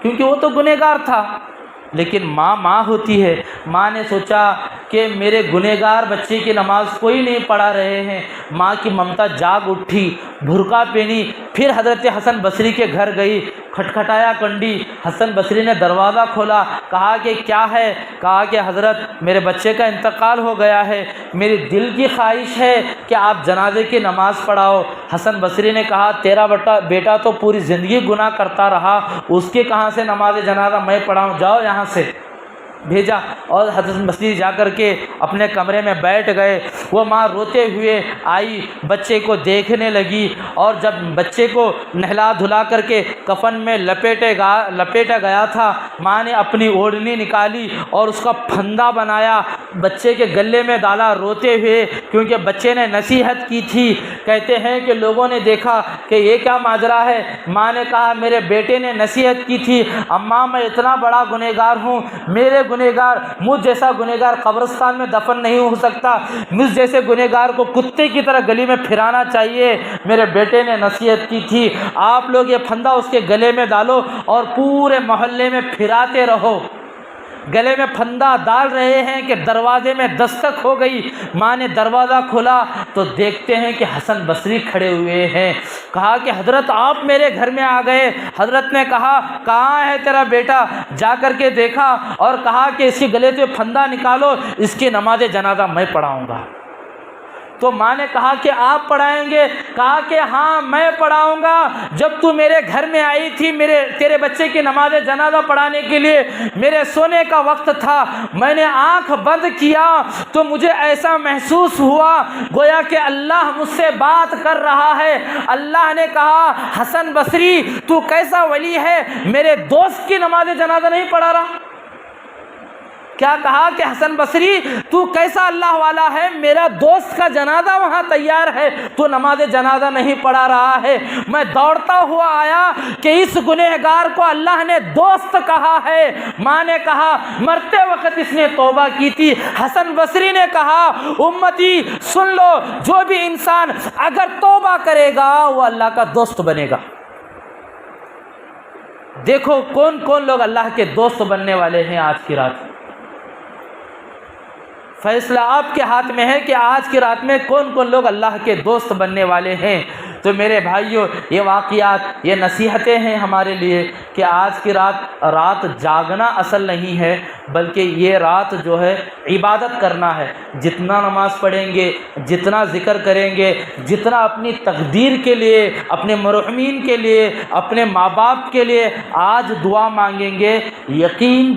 کیونکہ وہ تو گنہگار تھا، لیکن ماں ہوتی ہے۔ ماں نے سوچا کہ میرے گنہگار بچے کی نماز کوئی نہیں پڑھا رہے ہیں، ماں کی ممتا جاگ اٹھی، برقع پہنی، پھر حضرت حسن بصری کے گھر گئی، کھٹکھٹایا کنڈی، حسن بصری نے دروازہ کھولا، کہا کہ کیا ہے؟ کہا کہ حضرت میرے بچے کا انتقال ہو گیا ہے، میری دل کی خواہش ہے کہ آپ جنازے کی نماز پڑھاؤ۔ حسن بصری نے کہا تیرا بیٹا تو پوری زندگی گناہ کرتا رہا، اس کے کہاں سے نماز جنازہ میں پڑھاؤں، جاؤ یہاں سے۔ بھیجا، اور حضرت بصری جا کر کے اپنے کمرے میں بیٹھ گئے۔ وہ ماں روتے ہوئے آئی، بچے کو دیکھنے لگی، اور جب بچے کو نہلا دھلا کر کے کفن میں لپیٹا گیا تھا، ماں نے اپنی اوڑھنی نکالی اور اس کا پھندا بنایا، بچے کے گلے میں ڈالا روتے ہوئے، کیونکہ بچے نے نصیحت کی تھی۔ کہتے ہیں کہ لوگوں نے دیکھا کہ یہ کیا ماجرا ہے، ماں نے کہا میرے بیٹے نے نصیحت کی تھی، اماں میں اتنا بڑا گنہگار ہوں، میرے مجھ جیسا گنہگار قبرستان میں دفن نہیں ہو سکتا، مجھ جیسے گنہگار کو کتے کی طرح گلی میں پھرانا چاہیے، میرے بیٹے نے نصیحت کی تھی، آپ لوگ یہ پھندا اس کے گلے میں ڈالو اور پورے محلے میں پھراتے رہو۔ گلے میں پھندا ڈال رہے ہیں کہ دروازے میں دستک ہو گئی۔ ماں نے دروازہ کھولا تو دیکھتے ہیں کہ حسن بصری کھڑے ہوئے ہیں۔ کہا کہ حضرت آپ میرے گھر میں آ گئے۔ حضرت نے کہا کہاں ہے تیرا بیٹا؟ جا کر کے دیکھا اور کہا کہ اس کے گلے سے پھندا نکالو، اس کی نماز جنازہ میں پڑھاؤں گا۔ تو ماں نے کہا کہ آپ پڑھائیں گے؟ کہا کہ ہاں میں پڑھاؤں گا۔ جب تو میرے گھر میں آئی تھی تیرے بچے کی نماز جنازہ پڑھانے کے لیے، میرے سونے کا وقت تھا، میں نے آنکھ بند کیا تو مجھے ایسا محسوس ہوا گویا کہ اللہ مجھ سے بات کر رہا ہے۔ اللہ نے کہا حسن بصری تو کیسا ولی ہے، میرے دوست کی نماز جنازہ نہیں پڑھا رہا؟ کیا کہا کہ حسن بصری تو کیسا اللہ والا ہے، میرا دوست کا جنازہ وہاں تیار ہے، تو نماز جنازہ نہیں پڑھا رہا ہے۔ میں دوڑتا ہوا آیا کہ اس گنہگار کو اللہ نے دوست کہا ہے۔ ماں نے کہا مرتے وقت اس نے توبہ کی تھی۔ حسن بصری نے کہا امتی سن لو، جو بھی انسان اگر توبہ کرے گا وہ اللہ کا دوست بنے گا۔ دیکھو کون کون لوگ اللہ کے دوست بننے والے ہیں آج کی رات۔ فیصلہ آپ کے ہاتھ میں ہے کہ آج کی رات میں کون کون لوگ اللہ کے دوست بننے والے ہیں۔ تو میرے بھائیوں، یہ واقعات، یہ نصیحتیں ہیں ہمارے لیے کہ آج کی رات جاگنا اصل نہیں ہے، بلکہ یہ رات جو ہے عبادت کرنا ہے۔ جتنا نماز پڑھیں گے، جتنا ذکر کریں گے، جتنا اپنی تقدیر کے لیے، اپنے مرحومین کے لیے، اپنے ماں باپ کے لیے آج دعا مانگیں گے، یقین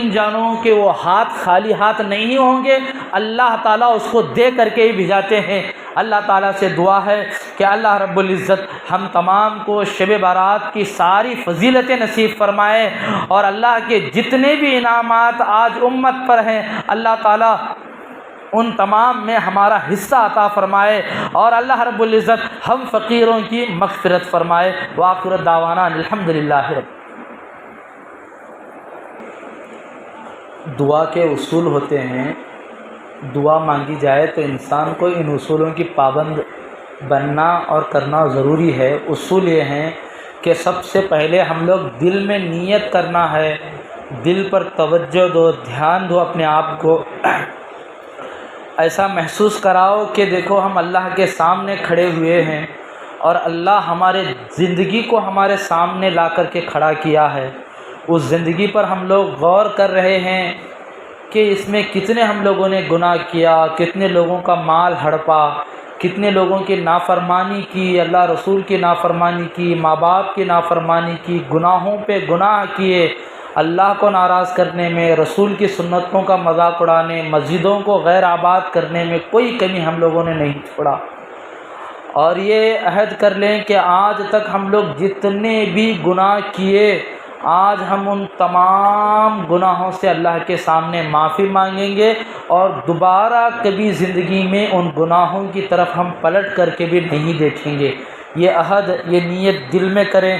جانو کہ وہ خالی ہاتھ نہیں ہوں گے، اللہ تعالیٰ اس کو دے کر کے ہی بھجاتے ہیں۔ اللہ تعالیٰ سے دعا ہے کہ اللہ رب العزت ہم تمام کو شب بارات کی ساری فضیلتیں نصیب فرمائے، اور اللہ کے جتنے بھی انعامات آج امت پر ہیں اللہ تعالیٰ ان تمام میں ہمارا حصہ عطا فرمائے، اور اللہ رب العزت ہم فقیروں کی مغفرت فرمائے۔ وآخر دعوانا الحمدللہ رب دعا کے اصول ہوتے ہیں، دعا مانگی جائے تو انسان کو ان اصولوں کی پابند بننا اور کرنا ضروری ہے۔ اصول یہ ہیں کہ سب سے پہلے ہم لوگ دل میں نیت کرنا ہے، دل پر توجہ دو، دھیان دو، اپنے آپ کو ایسا محسوس کراؤ کہ دیکھو ہم اللہ کے سامنے کھڑے ہوئے ہیں اور اللہ ہمارے زندگی کو ہمارے سامنے لا کر کے کھڑا کیا ہے۔ اس زندگی پر ہم لوگ غور کر رہے ہیں کہ اس میں کتنے ہم لوگوں نے گناہ کیا، کتنے لوگوں کا مال ہڑپا، کتنے لوگوں کی نافرمانی کی، اللہ رسول کی نافرمانی کی، ماں باپ کی نافرمانی کی، گناہوں پہ گناہ کیے، اللہ کو ناراض کرنے میں، رسول کی سنتوں کا مذاق اڑانے، مسجدوں کو غیر آباد کرنے میں کوئی کمی ہم لوگوں نے نہیں چھوڑا۔ اور یہ عہد کر لیں کہ آج تک ہم لوگ جتنے بھی گناہ کیے، آج ہم ان تمام گناہوں سے اللہ کے سامنے معافی مانگیں گے اور دوبارہ کبھی زندگی میں ان گناہوں کی طرف ہم پلٹ کر کے بھی نہیں دیکھیں گے۔ یہ عہد، یہ نیت دل میں کریں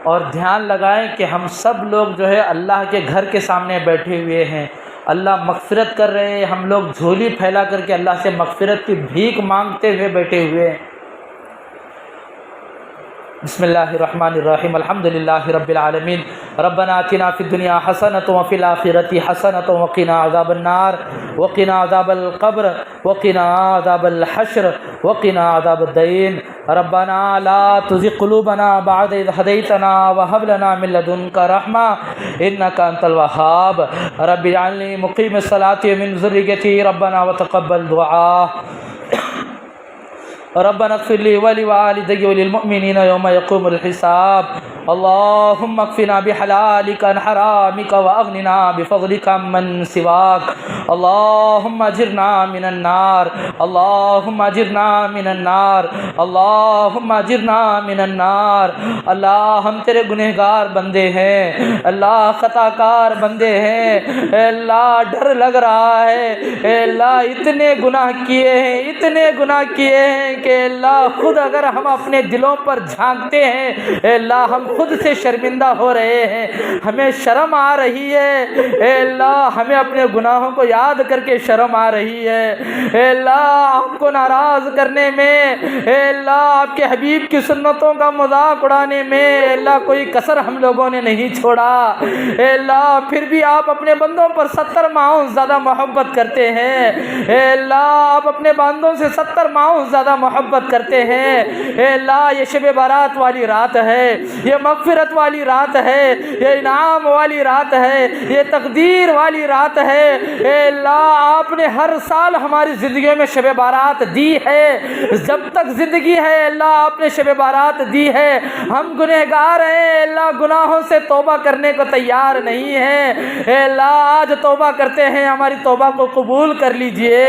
اور دھیان لگائیں کہ ہم سب لوگ جو ہے اللہ کے گھر کے سامنے بیٹھے ہوئے ہیں، اللہ مغفرت کر رہے ہیں، ہم لوگ جھولی پھیلا کر کے اللہ سے مغفرت کی بھیک مانگتے ہوئے بیٹھے ہوئے ہیں۔ بسم اللہ الرحمن الرحیم، الحمدللہ رب العالمین، ربنا آتنا فی الدنیا حسنۃ وفی الآخرۃ حسنۃ وقنا عذاب النار وقنا عذاب القبر وقنا عذاب الحشر وقنا عذاب الدین، ربنا لا تزغ قلوبنا بعد اذ ہدیتنا وہب لنا من لدنک رحمہ انک انت الوہاب، رب اجعلنی مقیم الصلاۃ ومن ذریتی ربنا وتقبل دعاء، ربنا اغفر لي ولوالدي وللمؤمنين يوم يقوم الحساب، اللهم اكفنا بحلالك عن حرامك واغننا بفضلك عمن سواك، اللهم اجرنا من النار، اللهم اجرنا من النار، اللهم اجرنا من النار۔ اللہ ہم تیرے گنہگار بندے ہیں، اللہ خطا کار بندے ہیں، اے اللہ ڈر لگ رہا ہے، اے اللہ اتنے گناہ کیے ہیں، اتنے گناہ کیے ہیں کہ اللہ خود اگر ہم اپنے دلوں پر جھانکتے ہیں، اے اللہ ہم خود سے شرمندہ ہو رہے ہیں، ہمیں شرم آ رہی ہے، اے اللہ ہمیں اپنے گناہوں کو یاد کر کے شرم آ رہی ہے، اے اللہ آپ کو ناراض کرنے میں، اے اللہ آپ کے حبیب کی سنتوں کا مذاق اڑانے میں، اے اللہ کوئی کسر ہم لوگوں نے نہیں چھوڑا، اے اللہ پھر بھی آپ اپنے بندوں پر 70 ماؤں زیادہ محبت کرتے ہیں، اے اللہ آپ اپنے بندوں سے 70 ماؤں زیادہ محبت کرتے ہیں، اے اللہ یہ شب بارات والی رات ہے، یہ مغفرت والی رات ہے، یہ انعام والی رات ہے، یہ تقدیر والی رات ہے، اے اللہ آپ نے ہر سال ہماری زندگیوں میں شب بارات دی ہے، جب تک زندگی ہے اللہ آپ نے شب بارات دی ہے، ہم گنہگار ہیں، اے اللہ گناہوں سے توبہ کرنے کو تیار نہیں ہیں، اے اللہ آج توبہ کرتے ہیں، ہماری توبہ کو قبول کر لیجئے،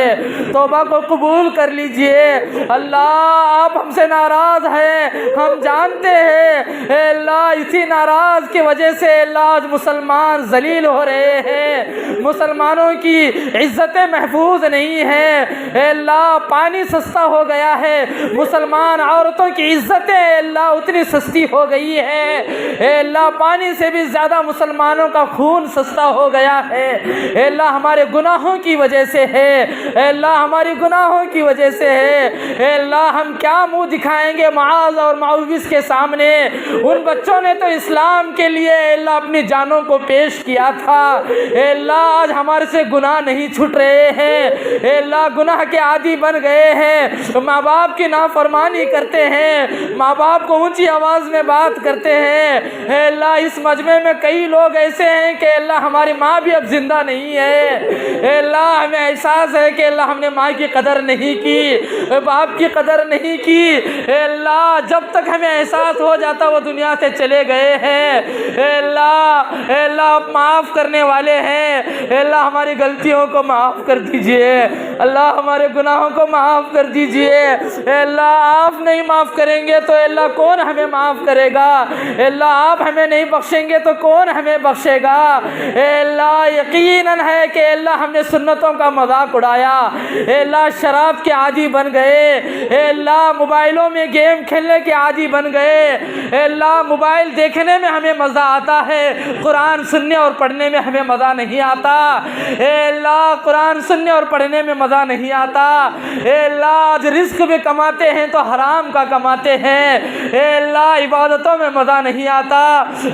توبہ کو قبول کر لیجئے، اللہ آپ ہم سے ناراض ہیں، ہم جانتے ہیں، اے اللہ اسی ناراض کی وجہ سے اللہ آج مسلمان ذلیل ہو رہے ہیں، مسلمانوں کی عزتیں محفوظ نہیں ہیں، اے اللہ پانی سستا ہو گیا ہے، مسلمان عورتوں کی عزتیں اے اللہ اتنی سستی ہو گئی ہے، اے اللہ پانی سے بھی زیادہ مسلمانوں کا خون سستا ہو گیا ہے، اے اللہ ہمارے گناہوں کی وجہ سے ہے، اے اللہ ہماری گناہوں کی وجہ سے ہے، اے اللہ ہم کیا منہ دکھائیں گے معاذ اور معوذ کے سامنے، ان بچوں نے تو اسلام کے لیے اے اللہ اپنی جانوں کو پیش کیا تھا، اے اللہ آج ہمارے سے گناہ نہیں چھٹ رہے ہیں، اے اللہ گناہ کے عادی بن گئے ہیں، ماں باپ کی نافرمانی کرتے ہیں، ماں باپ کو اونچی آواز میں بات کرتے ہیں، اے اللہ اس مجمع میں کئی لوگ ایسے ہیں کہ اللہ ہماری ماں بھی اب زندہ نہیں ہے، اے اللہ ہمیں احساس ہے کہ اللہ ہم نے ماں کی قدر نہیں کی، باپ کی قدر نہیں کی، اے اللہ جب تک ہمیں احساس ہو جاتا وہ دنیا سے چلے گئے ہیں، اے اللہ آپ معاف کرنے والے ہیں، اے اللہ ہماری غلطی غلطیوں کو معاف کر دیجئے، اللہ ہمارے گناہوں کو معاف کر دیجئے۔ اے اللہ آپ نہیں معاف کریں گے تو اے اللہ کون ہمیں معاف کرے گا؟ اے اللہ آپ ہمیں نہیں بخشیں گے تو کون ہمیں بخشے گا؟ اے اللہ یقیناً ہے کہ اے اللہ ہم نے سنتوں کا مذاق اڑایا، اے اللہ شراب کے عادی بن گئے، اے اللہ موبائلوں میں گیم کھیلنے کے عادی بن گئے، اے اللہ موبائل دیکھنے میں ہمیں مزہ آتا ہے، قرآن سننے اور پڑھنے میں ہمیں مزہ نہیں آتا۔ اے اللہ قرآن سننے اور پڑھنے میں مزہ نہیں آتا۔ اے اللہ آج رزق بھی کماتے ہیں تو حرام کا کماتے ہیں۔ اے اللہ عبادتوں میں مزہ نہیں آتا۔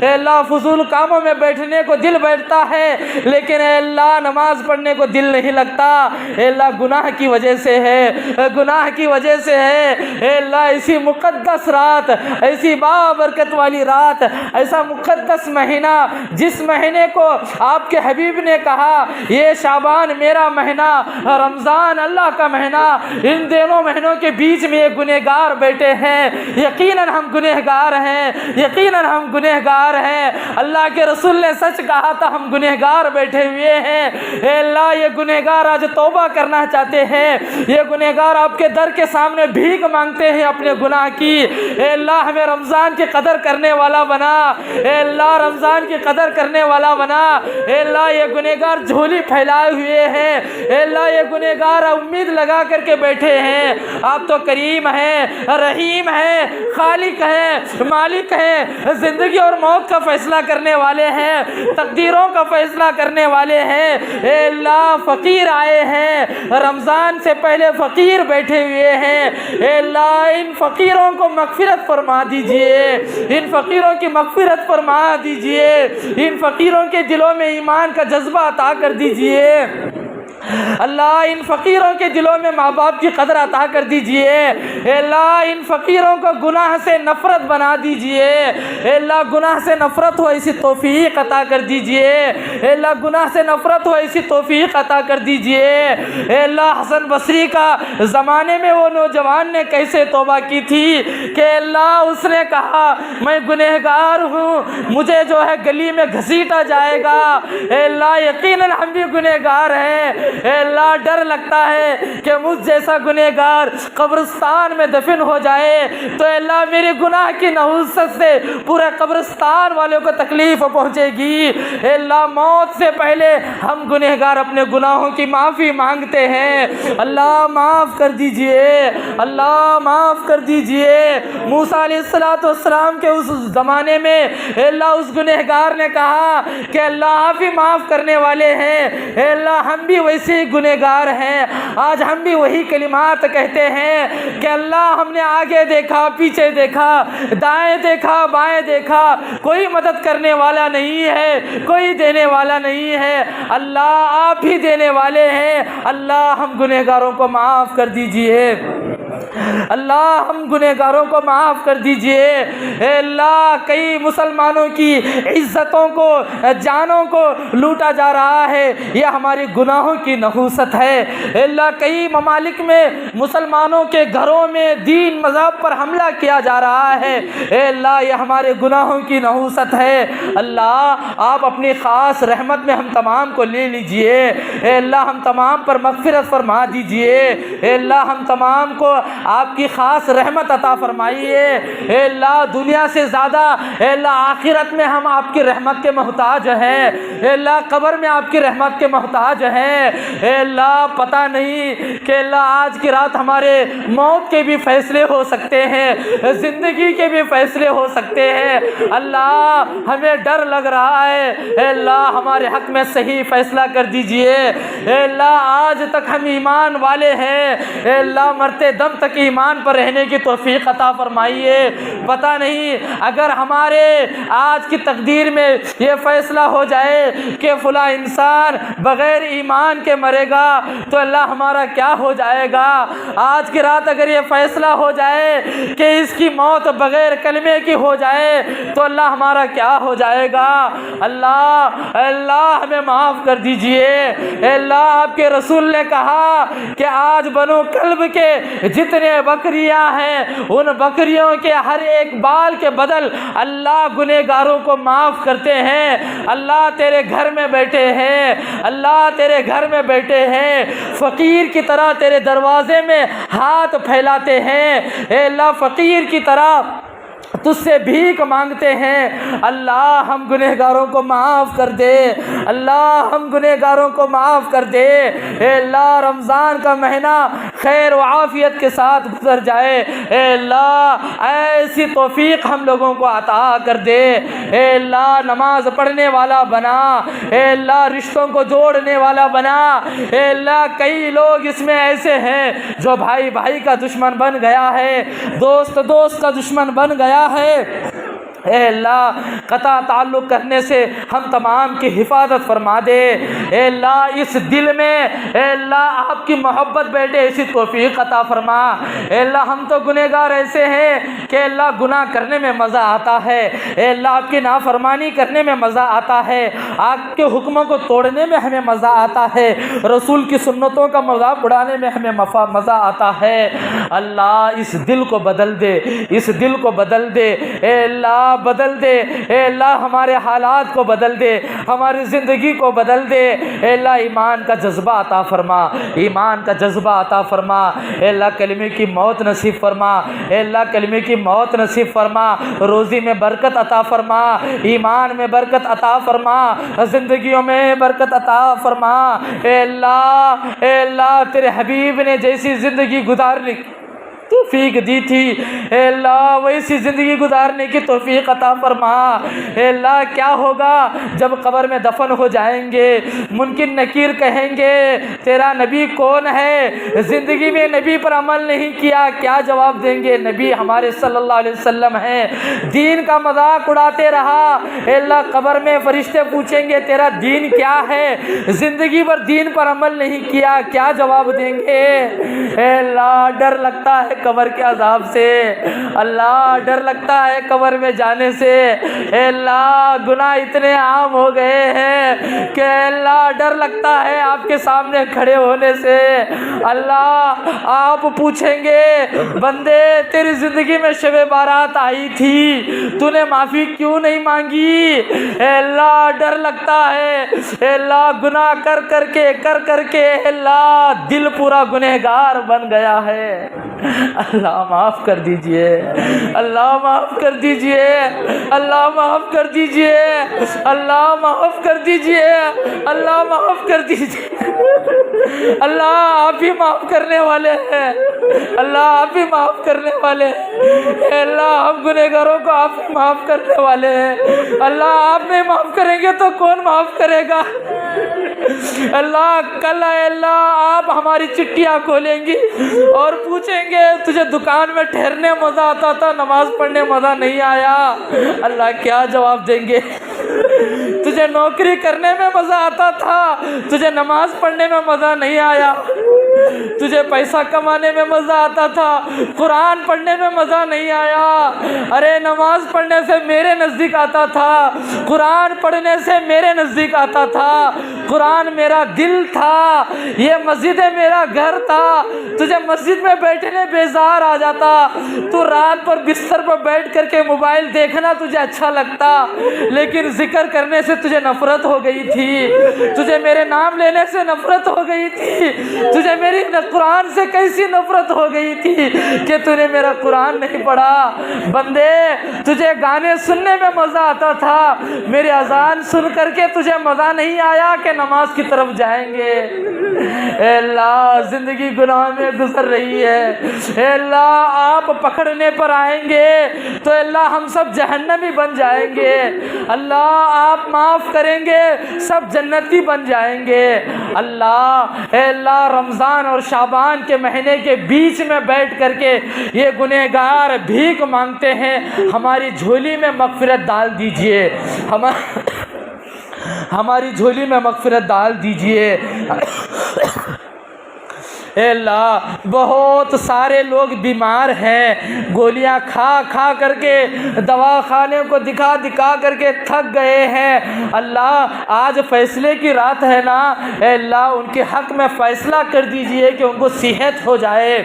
اے اللہ فضول کاموں میں بیٹھنے کو دل بیٹھتا ہے لیکن اے اللہ نماز پڑھنے کو دل نہیں لگتا۔ اے اللہ گناہ کی وجہ سے ہے، گناہ کی وجہ سے ہے۔ اے اللہ ایسی مقدس رات، ایسی بابرکت والی رات، ایسا مقدس مہینہ جس مہینے کو آپ کے حبیب نے کہا یہ شعبان میرا مہینہ، رمضان اللہ کا مہینہ، ان دونوں مہینوں کے بیچ میں یہ گنہگار بیٹھے ہیں، یقیناً ہم گنہگار ہیں، یقیناً ہم گنہگار ہیں۔ اللہ کے رسول نے سچ کہا تھا ہم گنہگار بیٹھے ہوئے ہیں۔ اے اللہ یہ گنہگار آج توبہ کرنا چاہتے ہیں، یہ گنہگار آپ کے در کے سامنے بھیک مانگتے ہیں اپنے گناہ کی۔ اے اللہ ہمیں رمضان کی قدر کرنے والا بنا، اے اللہ رمضان کی قدر کرنے والا بنا۔ اے اللہ یہ گنہگار جھولی پھیلائے ہوئے ہیں، اے اللہ یہ گنہگار امید لگا کر کے بیٹھے ہیں، آپ تو کریم ہیں، رحیم ہیں، خالق ہیں، مالک ہیں، زندگی اور موت کا فیصلہ کرنے والے ہیں، تقدیروں کا فیصلہ کرنے والے ہیں۔ اے اللہ فقیر آئے ہیں، رمضان سے پہلے فقیر بیٹھے ہوئے ہیں، اے اللہ ان فقیروں کو مغفرت فرما دیجئے، ان فقیروں کی مغفرت فرما دیجئے، ان فقیروں کے دلوں میں ایمان کا جذبہ عطا کر دیجئے۔ اللہ ان فقیروں کے دلوں میں ماں باپ کی قدر عطا کر دیجئے۔ اے اللہ ان فقیروں کو گناہ سے نفرت بنا دیجئے، اے اللہ گناہ سے نفرت ہو ایسی توفیق عطا کر دیجئے، اے اللہ گناہ سے نفرت ہو ایسی توفیق عطا کر دیجئے۔ اے اللہ حسن بصری کا زمانے میں وہ نوجوان نے کیسے توبہ کی تھی کہ اللہ اس نے کہا میں گنہگار ہوں، مجھے جو ہے گلی میں گھسیٹا جائے گا۔ اے اللہ یقیناً ہم بھی گنہگار ہیں، اے اللہ ڈر لگتا ہے کہ مجھ جیسا گنہگار قبرستان میں دفن ہو جائے تو اے اللہ میرے گناہ کی نحوست سے پورے قبرستان والوں کو تکلیف پہنچے گی۔ اے اللہ موت سے پہلے ہم گنہگار اپنے گناہوں کی معافی مانگتے ہیں، اللہ معاف کر دیجئے، اللہ معاف کر دیجئے۔ موسیٰ علیہ السلام کے اس زمانے میں اے اللہ اس گنہگار نے کہا کہ اللہ آپ ہی معاف کرنے والے ہیں، اے اللہ ہم بھی ویسے ہی گنہگار ہیں، آج ہم بھی وہی کلمات کہتے ہیں کہ اللہ ہم نے آگے دیکھا پیچھے دیکھا دائیں دیکھا بائیں دیکھا، کوئی مدد کرنے والا نہیں ہے، کوئی دینے والا نہیں ہے، اللہ آپ ہی دینے والے ہیں، اللہ ہم گنہگاروں کو معاف کر دیجئے، اللہ ہم گنہگاروں کو معاف کر دیجئے۔ اے اللہ کئی مسلمانوں کی عزتوں کو جانوں کو لوٹا جا رہا ہے، یہ ہماری گناہوں کی نحوست ہے۔ اے اللہ کئی ممالک میں مسلمانوں کے گھروں میں دین مذہب پر حملہ کیا جا رہا ہے، اے اللہ یہ ہمارے گناہوں کی نحوست ہے۔ اللہ آپ اپنی خاص رحمت میں ہم تمام کو لے لیجئے، اے اللہ ہم تمام پر مغفرت فرما دیجئے، اے اللہ ہم تمام کو آپ کی خاص رحمت عطا فرمائیے۔ اے اللہ دنیا سے زیادہ اے اللہ آخرت میں ہم آپ کی رحمت کے محتاج ہیں، اے اللہ قبر میں آپ کی رحمت کے محتاج ہیں۔ اے اللہ پتہ نہیں کہ اللہ آج کی رات ہمارے موت کے بھی فیصلے ہو سکتے ہیں، زندگی کے بھی فیصلے ہو سکتے ہیں، اللہ ہمیں ڈر لگ رہا ہے، اے اللہ ہمارے حق میں صحیح فیصلہ کر دیجئے۔ اے اللہ آج تک ہم ایمان والے ہیں، اے اللہ مرتے دم تک ایمان پر رہنے کی توفیق عطا فرمائیے۔ پتہ نہیں اگر ہمارے آج کی تقدیر میں یہ فیصلہ ہو جائے کہ فلاں انسان بغیر ایمان کے مرے گا تو اللہ ہمارا کیا ہو جائے گا۔ آج کی رات اگر یہ فیصلہ ہو جائے کہ اس کی موت بغیر کلمے کی ہو جائے تو اللہ ہمارا کیا ہو جائے گا۔ اللہ ہمیں معاف کر دیجئے۔ اے اللہ آپ کے رسول نے کہا کہ آج بنو کلب کے جتنے جتنے بکریاں ہیں ان بکریوں کے ہر ایک بال کے بدل اللہ گنہگاروں کو معاف کرتے ہیں۔ اللہ تیرے گھر میں بیٹھے ہیں، اللہ تیرے گھر میں بیٹھے ہیں، فقیر کی طرح تیرے دروازے میں ہاتھ پھیلاتے ہیں، اے اللہ فقیر کی طرح تجھ سے بھیک مانگتے ہیں۔ اللہ ہم گنہگاروں کو معاف کر دے، اللہ ہم گنہگاروں کو معاف کر دے۔ اے اللہ رمضان کا مہینہ خیر و عافیت کے ساتھ گزر جائے، اے اللہ ایسی توفیق ہم لوگوں کو عطا کر دے۔ اے اللہ نماز پڑھنے والا بنا، اے اللہ رشتوں کو جوڑنے والا بنا۔ اے اللہ کئی لوگ اس میں ایسے ہیں جو بھائی بھائی کا دشمن بن گیا ہے، دوست دوست کا دشمن بن گیا ہے۔ اے اللہ قطع تعلق کرنے سے ہم تمام کی حفاظت فرما دے۔ اے اللہ اس دل میں اے اللہ آپ کی محبت بیٹھے ایسی توفیق عطا فرما۔ اے اللہ ہم تو گنہگار ایسے ہیں کہ اللہ گناہ کرنے میں مزہ آتا ہے، اے اللہ آپ کی نافرمانی کرنے میں مزہ آتا ہے، آپ کے حکموں کو توڑنے میں ہمیں مزہ آتا ہے، رسول کی سنتوں کا مذاق اڑانے میں ہمیں مزہ آتا ہے۔ اللہ اس دل کو بدل دے، اس دل کو بدل دے، اے اللہ بدل دے، اے اللہ ہمارے حالات کو بدل دے، ہماری زندگی کو بدل دے۔ اے اللہ ایمان کا جذبہ عطا فرما، ایمان کا جذبہ عطا فرما۔ اے اللہ کلمے کی موت نصیب فرما، اے اللہ کلمے کی موت نصیب فرما، روزی میں برکت عطا فرما، ایمان میں برکت عطا فرما، زندگیوں میں برکت عطا فرما۔ اے اللہ تیرے حبیب نے جیسی زندگی گزارنے توفیق دی تھی، اے اللہ ویسی زندگی گزارنے کی توفیق عطا فرما۔ اے اللہ کیا ہوگا جب قبر میں دفن ہو جائیں گے، منکر نکیر کہیں گے تیرا نبی کون ہے، زندگی میں نبی پر عمل نہیں کیا، کیا جواب دیں گے؟ نبی ہمارے صلی اللہ علیہ وسلم ہیں، دین کا مذاق اڑاتے رہا۔ اے اللہ قبر میں فرشتے پوچھیں گے تیرا دین کیا ہے، زندگی بھر دین پر عمل نہیں کیا، کیا جواب دیں گے؟ اے اللہ ڈر لگتا ہے قبر کے عذاب سے، اللہ ڈر لگتا ہے قبر میں جانے سے۔ اے اللہ گناہ اتنے عام ہو گئے ہیں کہ اے اللہ ڈر لگتا ہے آپ کے سامنے کھڑے ہونے سے۔ اللہ آپ پوچھیں گے بندے تیری زندگی میں شب بارات آئی تھی، تو نے معافی کیوں نہیں مانگی؟ اے اللہ ڈر لگتا ہے، اے اللہ گناہ کر کے اے اللہ دل پورا گنہگار بن گیا ہے۔ اللہ معاف کر دیجئے، اللہ معاف کر دیجئے، اللہ معاف کر دیجئے، اللہ معاف کر دیجئے، اللہ معاف کر دیجئے۔ اللہ آپ ہی معاف کرنے والے ہیں، اللہ آپ ہی معاف کرنے والے ہیں۔ اے اللہ ہم گنہگاروں کو آپ ہی معاف کرنے والے ہیں۔ اللہ آپ نہیں معاف کریں گے تو کون معاف کرے گا؟ اللہ کل اے اللہ آپ ہماری چٹیاں کھولیں گی اور پوچھیں گے تجھے دکان میں ٹھہرنے مزہ آتا تھا، نماز پڑھنے مزہ نہیں آیا؟ اللہ کیا جواب دیں گے؟ تجھے نوکری کرنے میں مزہ آتا تھا، تجھے نماز پڑھنے میں مزہ نہیں آیا؟ تجھے پیسہ کمانے میں مزہ آتا تھا، قرآن پڑھنے میں مزہ نہیں آیا؟ ارے نماز پڑھنے سے میرے نزدیک آتا تھا، قرآن پڑھنے سے میرے نزدیک آتا تھا، قرآن میرا دل تھا، یہ مسجد میرا گھر تھا۔ تجھے مسجد میں بیٹھنے بیزار آ جاتا، تو رات پر بستر پر بیٹھ کر کے موبائل دیکھنا تجھے اچھا لگتا، لیکن ذکر کرنے سے تجھے نفرت ہو گئی تھی، تجھے میرے نام لینے سے نفرت ہو گئی تھی، تجھے میری قرآن سے کیسی نفرت ہو گئی تھی کہ تو نے میرا قرآن نہیں پڑھا۔ بندے تجھے گانے سننے میں مزہ آتا تھا، میری اذان سن کر کے تجھے مزہ نہیں آیا کہ نماز کی طرف جائیں گے؟ اے اللہ زندگی گناہ میں گزر رہی ہے، اے اللہ آپ پکڑنے پر آئیں گے تو اے اللہ ہم سب جہنمی بن جائیں گے، اللہ آپ معاف کریں گے سب جنتی بن جائیں گے۔ اللہ اے اللہ رمضان اور شعبان کے مہینے کے بیچ میں بیٹھ کر کے یہ گنہگار بھیک مانگتے ہیں، ہماری جھولی میں مغفرت ڈال دیجئے، ہماری جھولی میں مغفرت ڈال دیجئے۔ اے اللہ بہت سارے لوگ بیمار ہیں، گولیاں کھا کر کے دواخانے کو دکھا کر کے تھک گئے ہیں۔ اللہ آج فیصلے کی رات ہے نا، اے اللہ ان کے حق میں فیصلہ کر دیجئے کہ ان کو صحت ہو جائے۔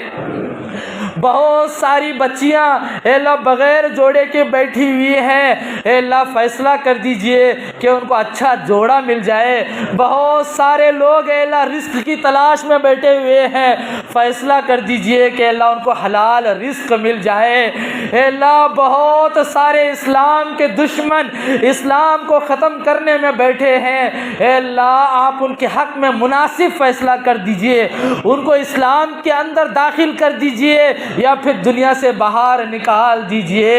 بہت ساری بچیاں اے اللہ بغیر جوڑے کے بیٹھی ہوئی ہیں، اے اللہ فیصلہ کر دیجئے کہ ان کو اچھا جوڑا مل جائے۔ بہت سارے لوگ اے اللہ رزق کی تلاش میں بیٹھے ہوئے ہیں، فیصلہ کر دیجئے کہ اللہ ان کو حلال رزق مل جائے۔ اے اللہ بہت سارے اسلام کے دشمن اسلام کو ختم کرنے میں بیٹھے ہیں، اے اللہ آپ ان کے حق میں مناسب فیصلہ کر دیجئے، ان کو اسلام کے اندر داخل کر دیجئے یا پھر دنیا سے باہر نکال دیجئے۔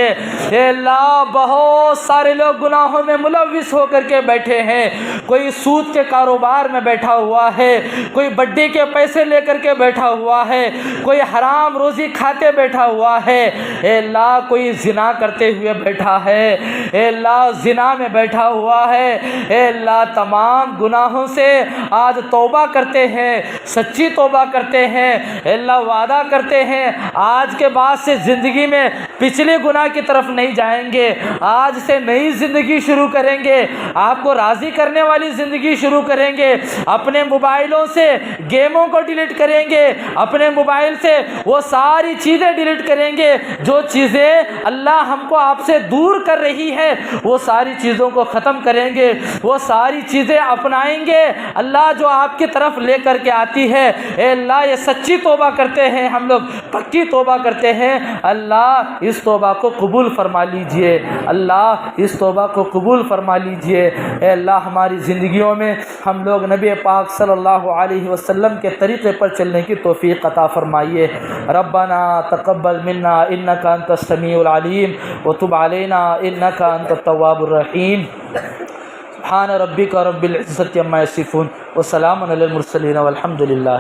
اے اللہ بہت سارے لوگ گناہوں میں ملوث ہو کر کے بیٹھے ہیں، کوئی سود کے کاروبار میں بیٹھا ہوا ہے، کوئی بڈے کے پیسے لے کر کے بیٹھا ہوا ہے، کوئی حرام روزی کھاتے بیٹھا ہوا ہے، اے اللہ کوئی زنا کرتے ہوئے بیٹھا ہے، اے اللہ زنا میں بیٹھا ہوا ہے۔ اے اللہ تمام گناہوں سے آج توبہ کرتے ہیں، سچی توبہ کرتے ہیں، اے اللہ وعدہ کرتے ہیں آج کے بعد سے زندگی میں پچھلے گناہ کی طرف نہیں جائیں گے، آج سے نئی زندگی شروع کریں گے، آپ کو راضی کرنے والی زندگی شروع کریں گے، اپنے موبائلوں سے گیموں کو ڈیلیٹ کریں گے، اپنے موبائل سے وہ ساری چیزیں ڈیلیٹ کریں گے جو چیزیں اللہ ہم کو آپ سے دور کر رہی ہے، وہ ساری چیزوں کو ختم کریں گے، وہ ساری چیزیں اپنائیں گے اللہ جو آپ کی طرف لے کر کے آتی ہے۔ اے اللہ یہ سچی توبہ کرتے ہیں، ہم لوگ پکی توبہ کرتے ہیں، اللہ اس توبہ کو قبول فرما لیجئے، اللہ اس توبہ کو قبول فرما لیجئے۔ اے اللہ ہماری زندگیوں میں ہم لوگ نبی پاک صلی اللہ علیہ وسلم کے طریقے پر چلنے کی توفیق عطا فرمائیے۔ ربنا تقبل منا انک انت السمیع العلیم وتب علینا انک انت التواب الرحیم۔ سبحان ربک رب العزة عما یصفون وسلام علی المرسلین والحمد للہ۔